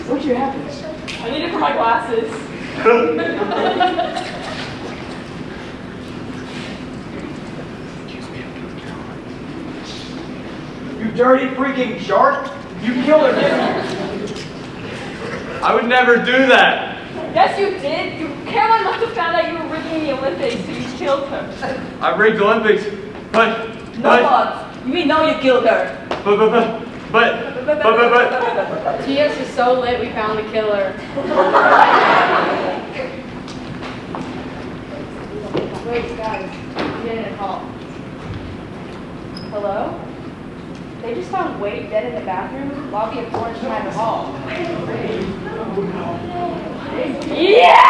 Where'd you have this? I need it for my glasses. You dirty freaking shark! You killed her, didn't you? I would never do that. Yes, you did. Caroline must have found out you were rigging the Olympics, so you killed her. I rigged Olympics, but. You mean no, you killed her. But. TS is so lit, we found the killer. Wait, guys, I'm getting a call. Hello? They just found Wade dead in the bathroom, lobby of Orange Time Hall. Yeah!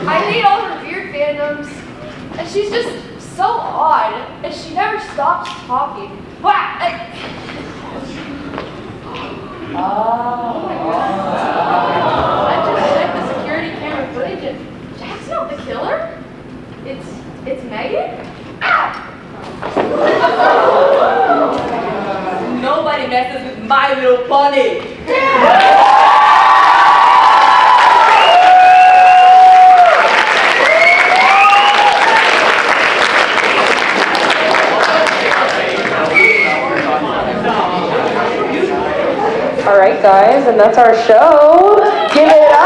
I hate all her weird fandoms, and she's just so odd, and she never stops talking. Wow! Oh my god. I just checked the security camera footage, and Jack's not the killer. It's Megan? Ah! Nobody messes with My Little Pony. All right, guys, and that's our show. Give it up.